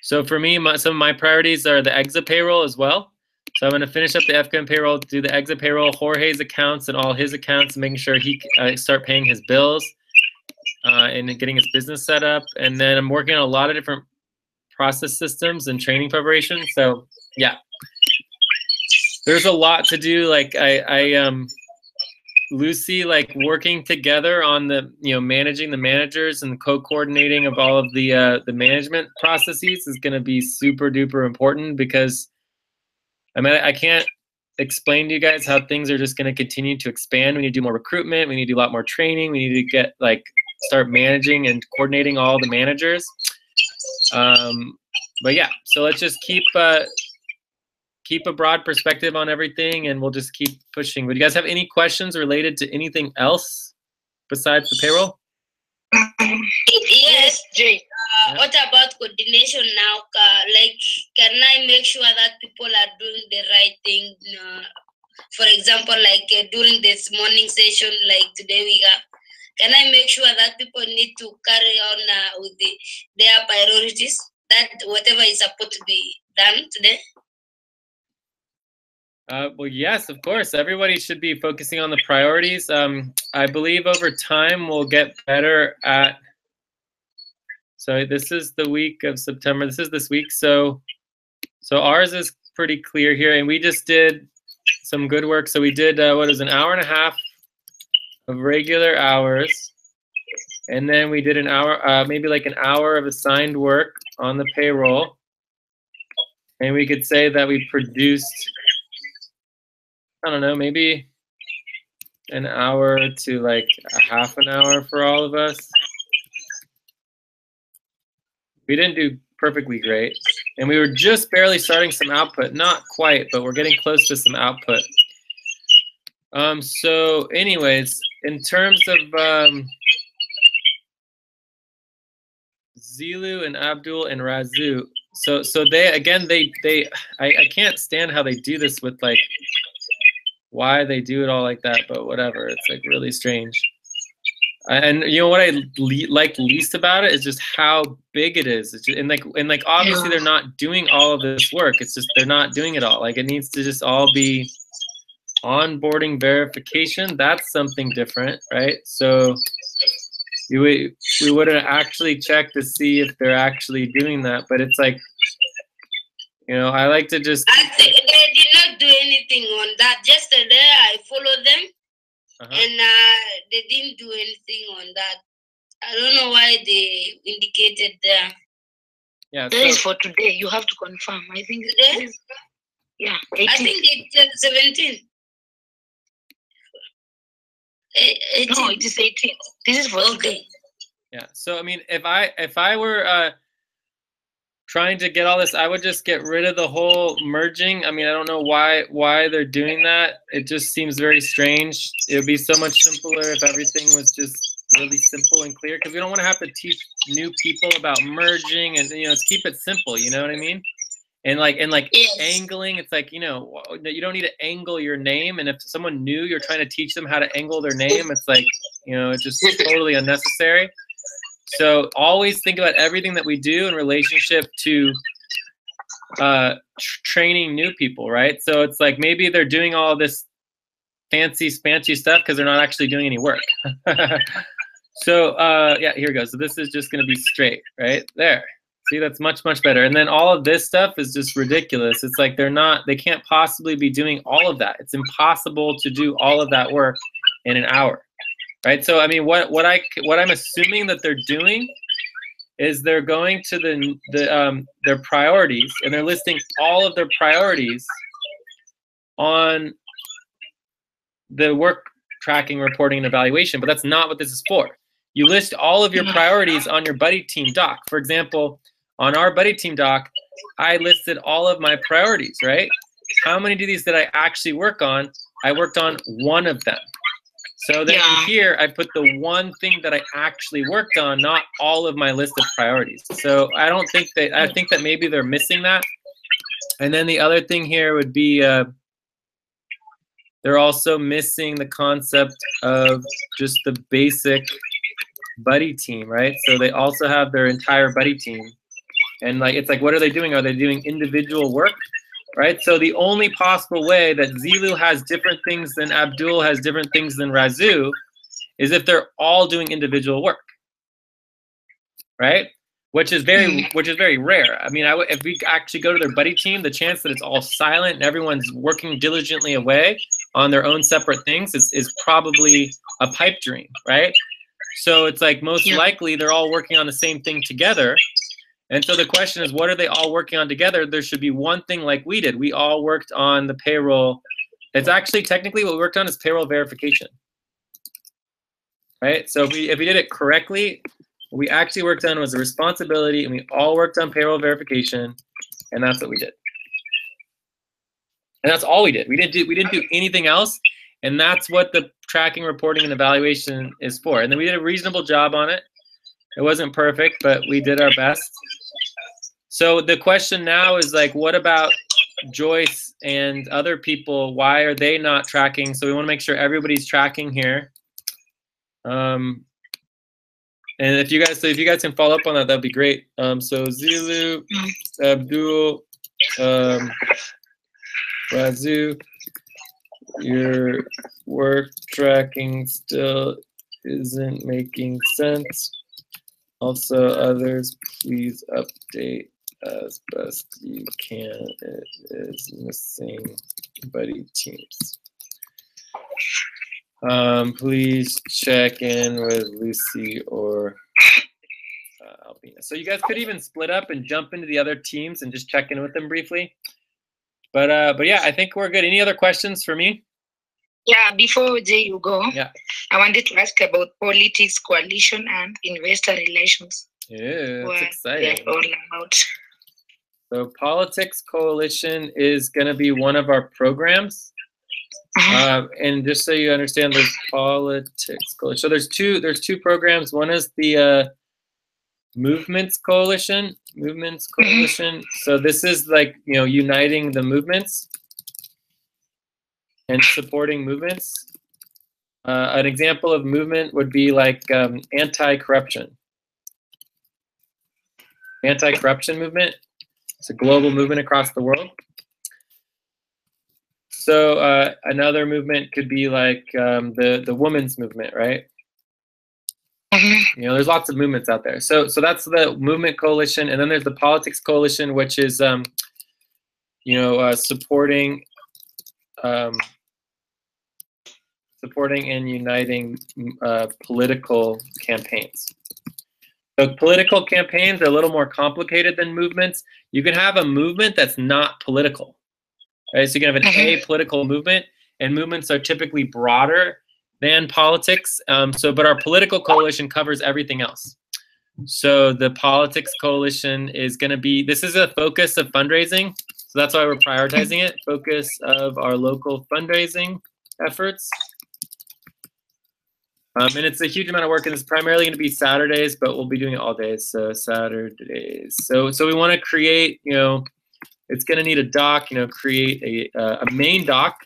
So for me, some of my priorities are the exit payroll as well. So I'm going to finish up the FCM payroll, do the exit payroll, Jorge's accounts and all his accounts, making sure he start paying his bills and getting his business set up. And then I'm working on a lot of different process systems and training preparation. So yeah, there's a lot to do. Like Lucy, like working together on the, you know, managing the managers and the co-coordinating of all of the management processes is going to be super duper important, because I mean, I can't explain to you guys how things are just going to continue to expand. We need to do more recruitment. We need to do a lot more training. We need to start managing and coordinating all the managers. But yeah, so let's just keep a broad perspective on everything, and we'll just keep pushing. Would you guys have any questions related to anything else besides the payroll? Yes, Jay. What about coordination now? Like, can I make sure that people are doing the right thing? For example, like during this morning session, like today we got, can I make sure that people need to carry on with their priorities, that whatever is supposed to be done today? Well, yes, of course. Everybody should be focusing on the priorities. I believe over time we'll get better at. So this is the week of September. This is this week. So ours is pretty clear here, and we just did some good work. So we did what is an hour and a half of regular hours, and then we did an hour, maybe like an hour of assigned work on the payroll, and we could say that we produced, I don't know, maybe an hour to like a half an hour for all of us. We didn't do perfectly great, and we were just barely starting some output. Not quite, but we're getting close to some output. So anyways, in terms of Zilu and Abdul and Razu, so they, again, I can't stand how they do this with, like, why they do it all like that, but whatever. It's like really strange. And you know what I like least about it is just how big it is. It's just, and like obviously they're not doing all of this work. It's just they're not doing it all. Like, it needs to just all be onboarding verification, that's something different, right? So we wouldn't actually check to see if they're actually doing that, but it's like, you know, I like to just. They did not do anything on that. Yesterday I followed them, and they didn't do anything on that. I don't know why they indicated there. Yeah, that is for today. You have to confirm. I think it is. Yeah, 18. I think it's 17. 18. No, it is 18. This is for today. Yeah. So I mean, if I were trying to get all this, I would just get rid of the whole merging. I mean, I don't know why they're doing that. It just seems very strange. It would be so much simpler if everything was just really simple and clear, because we don't want to have to teach new people about merging, and, you know, let's keep it simple. You know what I mean? And like Yes. angling, it's like, you know, you don't need to angle your name. And if someone new, you're trying to teach them how to angle their name, it's like, you know, it's just totally unnecessary. So always think about everything that we do in relationship to training new people, right? So it's like maybe they're doing all this fancy spancy stuff because they're not actually doing any work. So yeah, here we go. So this is just going to be straight, right there. See, that's much, much better. And then all of this stuff is just ridiculous. It's like they can't possibly be doing all of that. It's impossible to do all of that work in an hour, right? So, I mean, what I'm assuming that they're doing is they're going to their priorities, and they're listing all of their priorities on the work tracking, reporting, and evaluation, but that's not what this is for. You list all of your priorities on your buddy team doc. For example, on our buddy team doc, I listed all of my priorities, right? How many of these did I actually work on? I worked on one of them. So then here, I put the one thing that I actually worked on, not all of my list of priorities. So I think that maybe they're missing that. And then the other thing here would be, they're also missing the concept of just the basic buddy team, right? So they also have their entire buddy team. And like, it's like, what are they doing? Are they doing individual work, right? So the only possible way that Zilu has different things than Abdul has different things than Razu is if they're all doing individual work, right? Which is very rare. I mean, if we actually go to their buddy team, the chance that it's all silent and everyone's working diligently away on their own separate things is probably a pipe dream, right? So it's like most likely they're all working on the same thing together. And so the question is, what are they all working on together? There should be one thing like we did. We all worked on the payroll. It's actually technically what we worked on is payroll verification, right? So if we did it correctly, what we actually worked on was a responsibility, and we all worked on payroll verification, and that's what we did. And that's all we did. We didn't do anything else, and that's what the tracking, reporting, and evaluation is for. And then we did a reasonable job on it. It wasn't perfect, but we did our best. So the question now is like, what about Joyce and other people? Why are they not tracking? So we want to make sure everybody's tracking here. And if you guys can follow up on that, that'd be great. So Zilu, Abdul, Razu, your work tracking still isn't making sense. Also, others, please update as best you can. It is missing buddy teams. Please check in with Lucy or Albina. So you guys could even split up and jump into the other teams and just check in with them briefly. But yeah, I think we're good. Any other questions for me? Yeah, before Jay, you go, yeah, I wanted to ask about politics, coalition, and investor relations. Yeah, that's what exciting. they're all about. So politics coalition is going to be one of our programs. And just so you understand, there's politics coalition. So there's two programs. One is the movements coalition. So this is like, you know, uniting the movements and supporting movements. An example of movement would be like anti-corruption. Anti-corruption movement. It's a global movement across the world. So another movement could be like the women's movement, right? You know, there's lots of movements out there. So that's the movement coalition, and then there's the politics coalition, which is you know, supporting and uniting political campaigns. So political campaigns are a little more complicated than movements. You can have a movement that's not political, right? So you can have an apolitical movement, and movements are typically broader than politics. But our political coalition covers everything else. So the politics coalition is going to be, this is a focus of fundraising. So that's why we're prioritizing it. Focus of our local fundraising efforts. And it's a huge amount of work, and it's primarily going to be Saturdays, but we'll be doing it all days. So Saturdays. So we want to create, you know, it's going to need a doc, you know, create a main doc,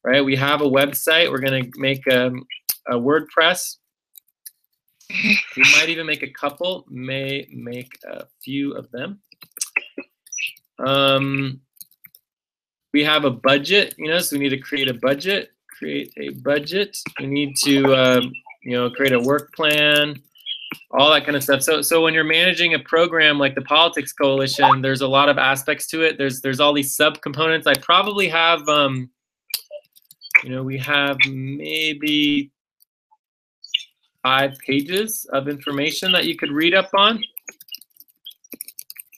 right? We have a website. We're going to make a WordPress. We might even make a couple, may make a few of them. We have a budget, you know, so we need to create a budget. We need to, you know, create a work plan, all that kind of stuff. So when you're managing a program like the Politics Coalition, there's a lot of aspects to it. There's all these subcomponents. I probably have, you know, we have maybe 5 pages of information that you could read up on.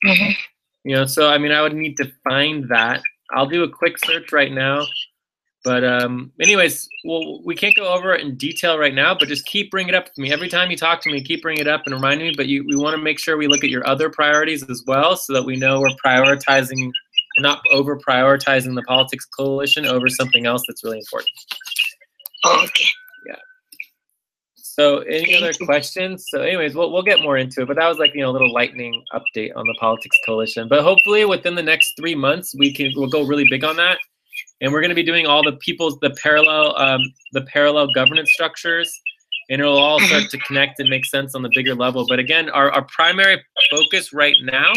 You know, so I mean, I would need to find that. I'll do a quick search right now. But anyways, well, we can't go over it in detail right now, but just keep bringing it up to me. Every time you talk to me, keep bringing it up and remind me. But we want to make sure we look at your other priorities as well, so that we know we're prioritizing, not over prioritizing the Politics Coalition over something else that's really important. Okay. Yeah. So any other questions? So anyways, we'll get more into it. But that was like, you know, a little lightning update on the Politics Coalition. But hopefully within the next 3 months, we'll go really big on that. And we're going to be doing all the parallel governance structures, and it'll all start to connect and make sense on the bigger level. But again, our primary focus right now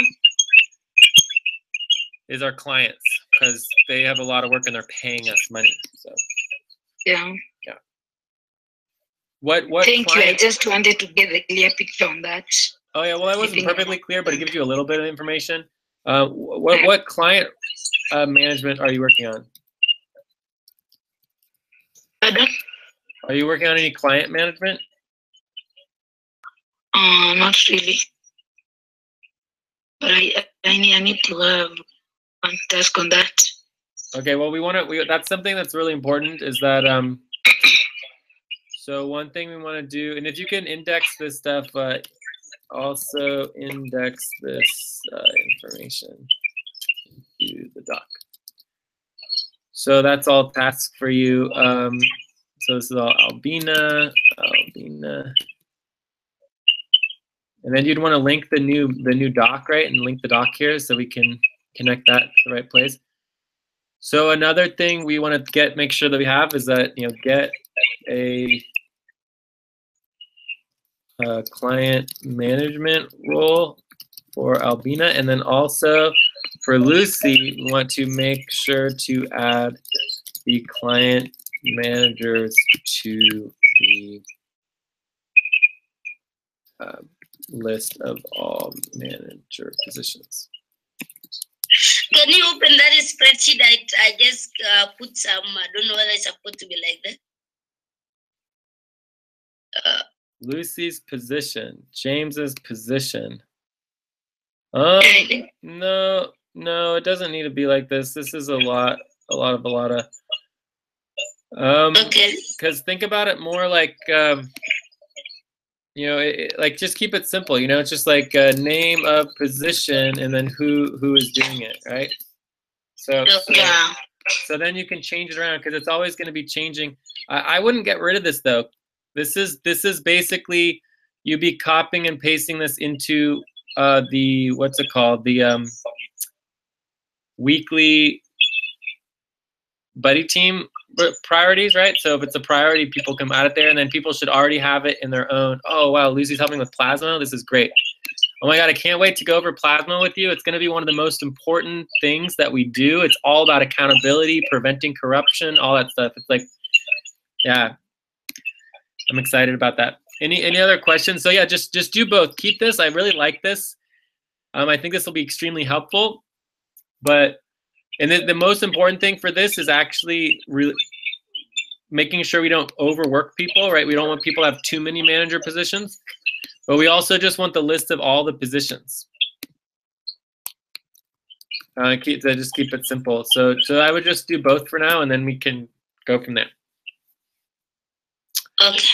is our clients, because they have a lot of work and they're paying us money. So yeah. What? Thank you. I just wanted to get a clear picture on that. Oh yeah, well, I wasn't perfectly clear, but it gives you a little bit of information. What client management are you working on? Pardon? Are you working on any client management? Not really. But I need to have one task on that. Okay, well, that's something that's really important, is that so one thing we want to do, and if you can index this stuff, also index this information into the doc. So that's all tasks for you. So this is all Albina, and then you'd want to link the new doc, right? And link the doc here so we can connect that to the right place. So another thing we want to make sure that we have is that, you know, get a client management role for Albina, and then also for Lucy, we want to make sure to add the client managers to the list of all manager positions. Can you open that spreadsheet? I just put some, I don't know whether it's supposed to be like that. Lucy's position, James's position. No, it doesn't need to be like this. This is a lot of. Okay. Because think about it more like, you know, like just keep it simple. You know, it's just like a name of position and then who is doing it, right? So Yeah. So then you can change it around, because it's always going to be changing. I wouldn't get rid of this though. This is basically you be copying and pasting this into the, what's it called, the weekly buddy team priorities, right? So if it's a priority, people can add it there, and then people should already have it in their own. Oh wow, Lucy's helping with plasma. This is great. Oh my God, I can't wait to go over plasma with you. It's going to be one of the most important things that we do. It's all about accountability, preventing corruption, all that stuff. It's like, yeah, I'm excited about that. Any other questions? So yeah, just do both. Keep this. I really like this. I think this will be extremely helpful. But and the most important thing for this is actually really making sure we don't overwork people, right? We don't want people to have too many manager positions, but we also just want the list of all the positions. Just keep it simple. So I would just do both for now, and then we can go from there. Okay.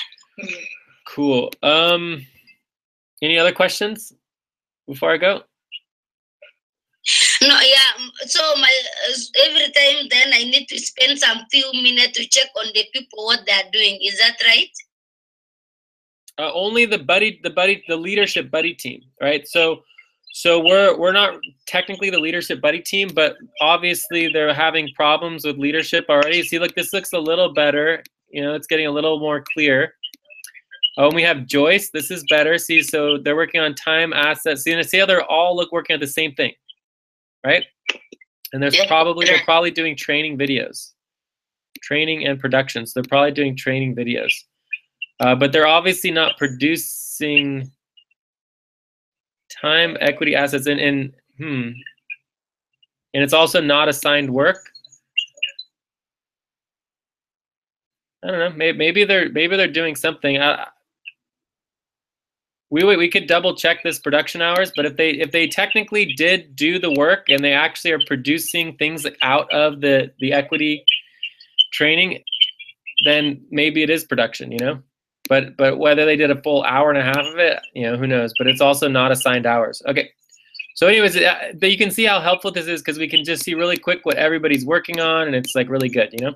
Cool. Any other questions before I go? No, yeah. So every time then I need to spend some few minutes to check on the people what they're doing. Is that right? Only the leadership buddy team, right? So we're not technically the leadership buddy team, but obviously they're having problems with leadership already. See, look, this looks a little better. You know, it's getting a little more clear. Oh, and we have Joyce. This is better. See, so they're working on time, assets. See how they're all working at the same thing, right? And they're probably doing training videos, training and production. So they're probably doing training videos, but they're obviously not producing time, equity, assets, and it's also not assigned work. I don't know. Maybe they're doing something. We could double check this production hours, but if they technically did do the work and they actually are producing things out of the equity training, then maybe it is production, you know. But whether they did a full hour and a half of it, you know, who knows? But it's also not assigned hours. Okay. So anyways, you can see how helpful this is because we can just see really quick what everybody's working on, and it's like really good, you know.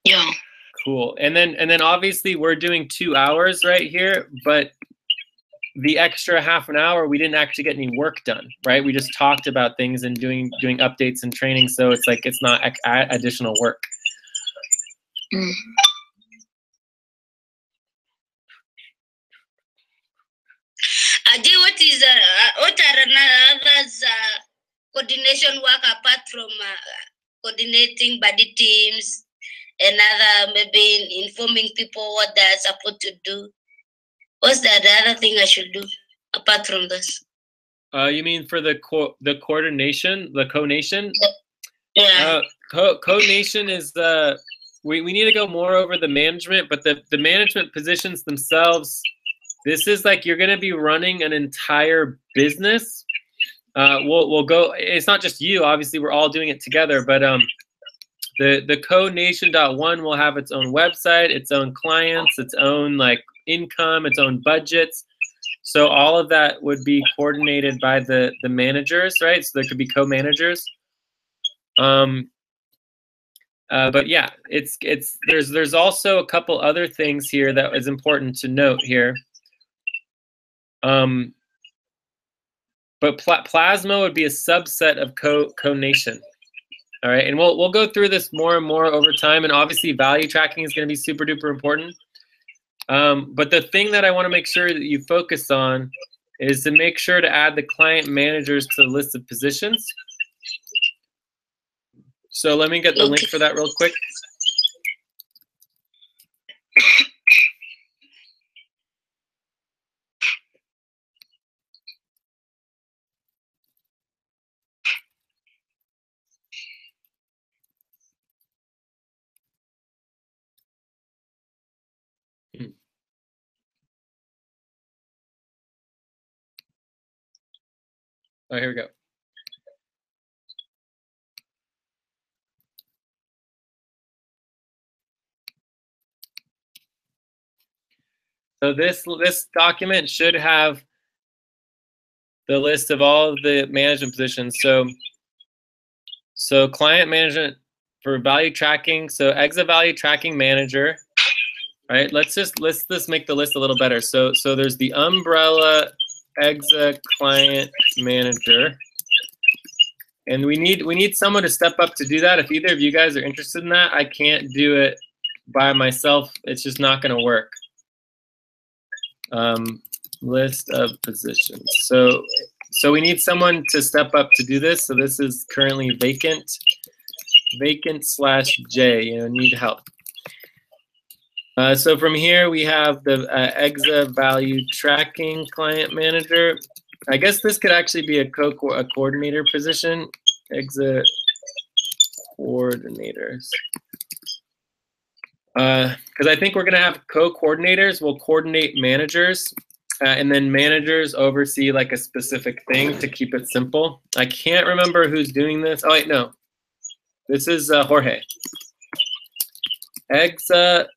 Yeah. Cool. And then obviously we're doing 2 hours right here, but the extra half an hour we didn't actually get any work done, right? We just talked about things and doing updates and training, so it's like it's not additional work. Mm. What are others coordination work apart from coordinating body teams and other maybe informing people what they're supposed to do? What's the other thing I should do apart from this? You mean for the coordination, the co-nation? Yeah. Co-nation is we need to go more over the management, but the management positions themselves. This is like you're going to be running an entire business. We'll go. It's not just you. Obviously, we're all doing it together. But the co-nation.1 will have its own website, its own clients, its own like income, its own budgets. So all of that would be coordinated by the managers, right? So there could be co-managers. But yeah, there's also a couple other things here that is important to note here. But Plasma would be a subset of co-nation. All right, and we'll go through this more and more over time, and obviously value tracking is going to be super duper important. But the thing that I want to make sure that you focus on is to make sure to add the client managers to the list of positions. So let me get the link for that real quick. Oh, here we go. So this document should have the list of all of the management positions. So client management for value tracking. So exit value tracking manager. Right. Let's just make the list a little better. So there's the umbrella exit client manager. And we need someone to step up to do that. If either of you guys are interested in that, I can't do it by myself. It's just not going to work. list of positions. So we need someone to step up to do this. So this is currently vacant /J, need help. So from here we have the EXA value tracking client manager. I guess this could actually be a coordinator position. EXA coordinators. Because I think we're gonna have co-coordinators. We'll coordinate managers, and then managers oversee like a specific thing to keep it simple. I can't remember who's doing this. Oh wait, no. This is Jorge. EXA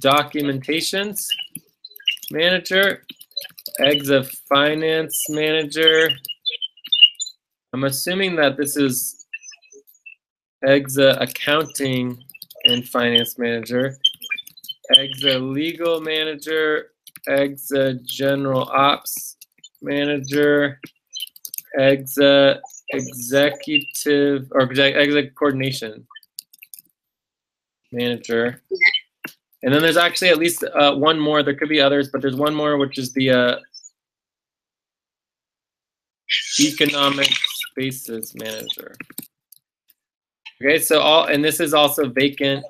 documentations manager, EXA finance manager. I'm assuming that this is EXA accounting and finance manager, EXA legal manager, EXA general ops manager, EXA executive or EXA coordination manager. And then there's actually at least one more. There could be others, but there's one more, which is the economic spaces manager. Okay, so and this is also vacant,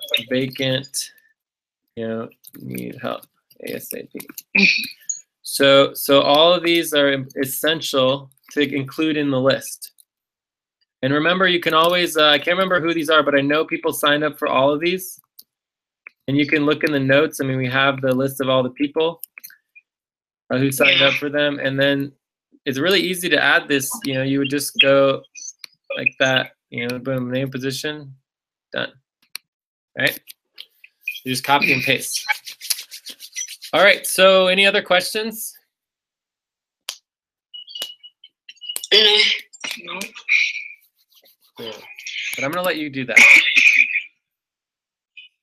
need help ASAP. So all of these are essential to include in the list. And remember, you can always, I can't remember who these are, but I know people signed up for all of these. And you can look in the notes. I mean, we have the list of all the people who signed up for them. And then it's really easy to add this. You would just go like that. Boom, name, position, done. Right? You just copy and paste. All right, so any other questions? No. Cool. But I'm gonna let you do that.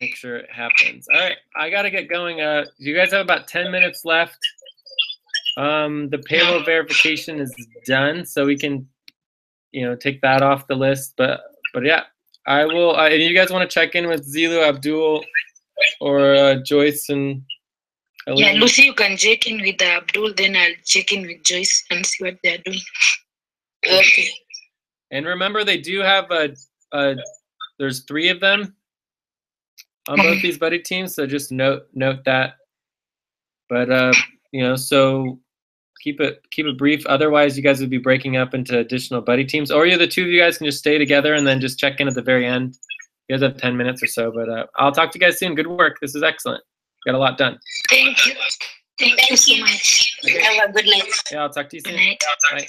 Make sure it happens. All right, I gotta get going. You guys have about 10 minutes left. The payroll verification is done, so we can take that off the list, but yeah, I will. If you guys want to check in with Zilu, Abdul, or Joyce and Albina. Yeah, Lucy, you can check in with Abdul, then I'll check in with Joyce and see what they're doing. Okay. And remember, they do have there's 3 of them on both these buddy teams, so just note that. But so keep it brief. Otherwise, you guys would be breaking up into additional buddy teams, or the 2 of you guys can just stay together and then just check in at the very end. You guys have 10 minutes or so, but I'll talk to you guys soon. Good work. This is excellent. Got a lot done. Thank you. Thank you so much. Have a good night. Yeah, I'll talk to you soon. Good night. Bye.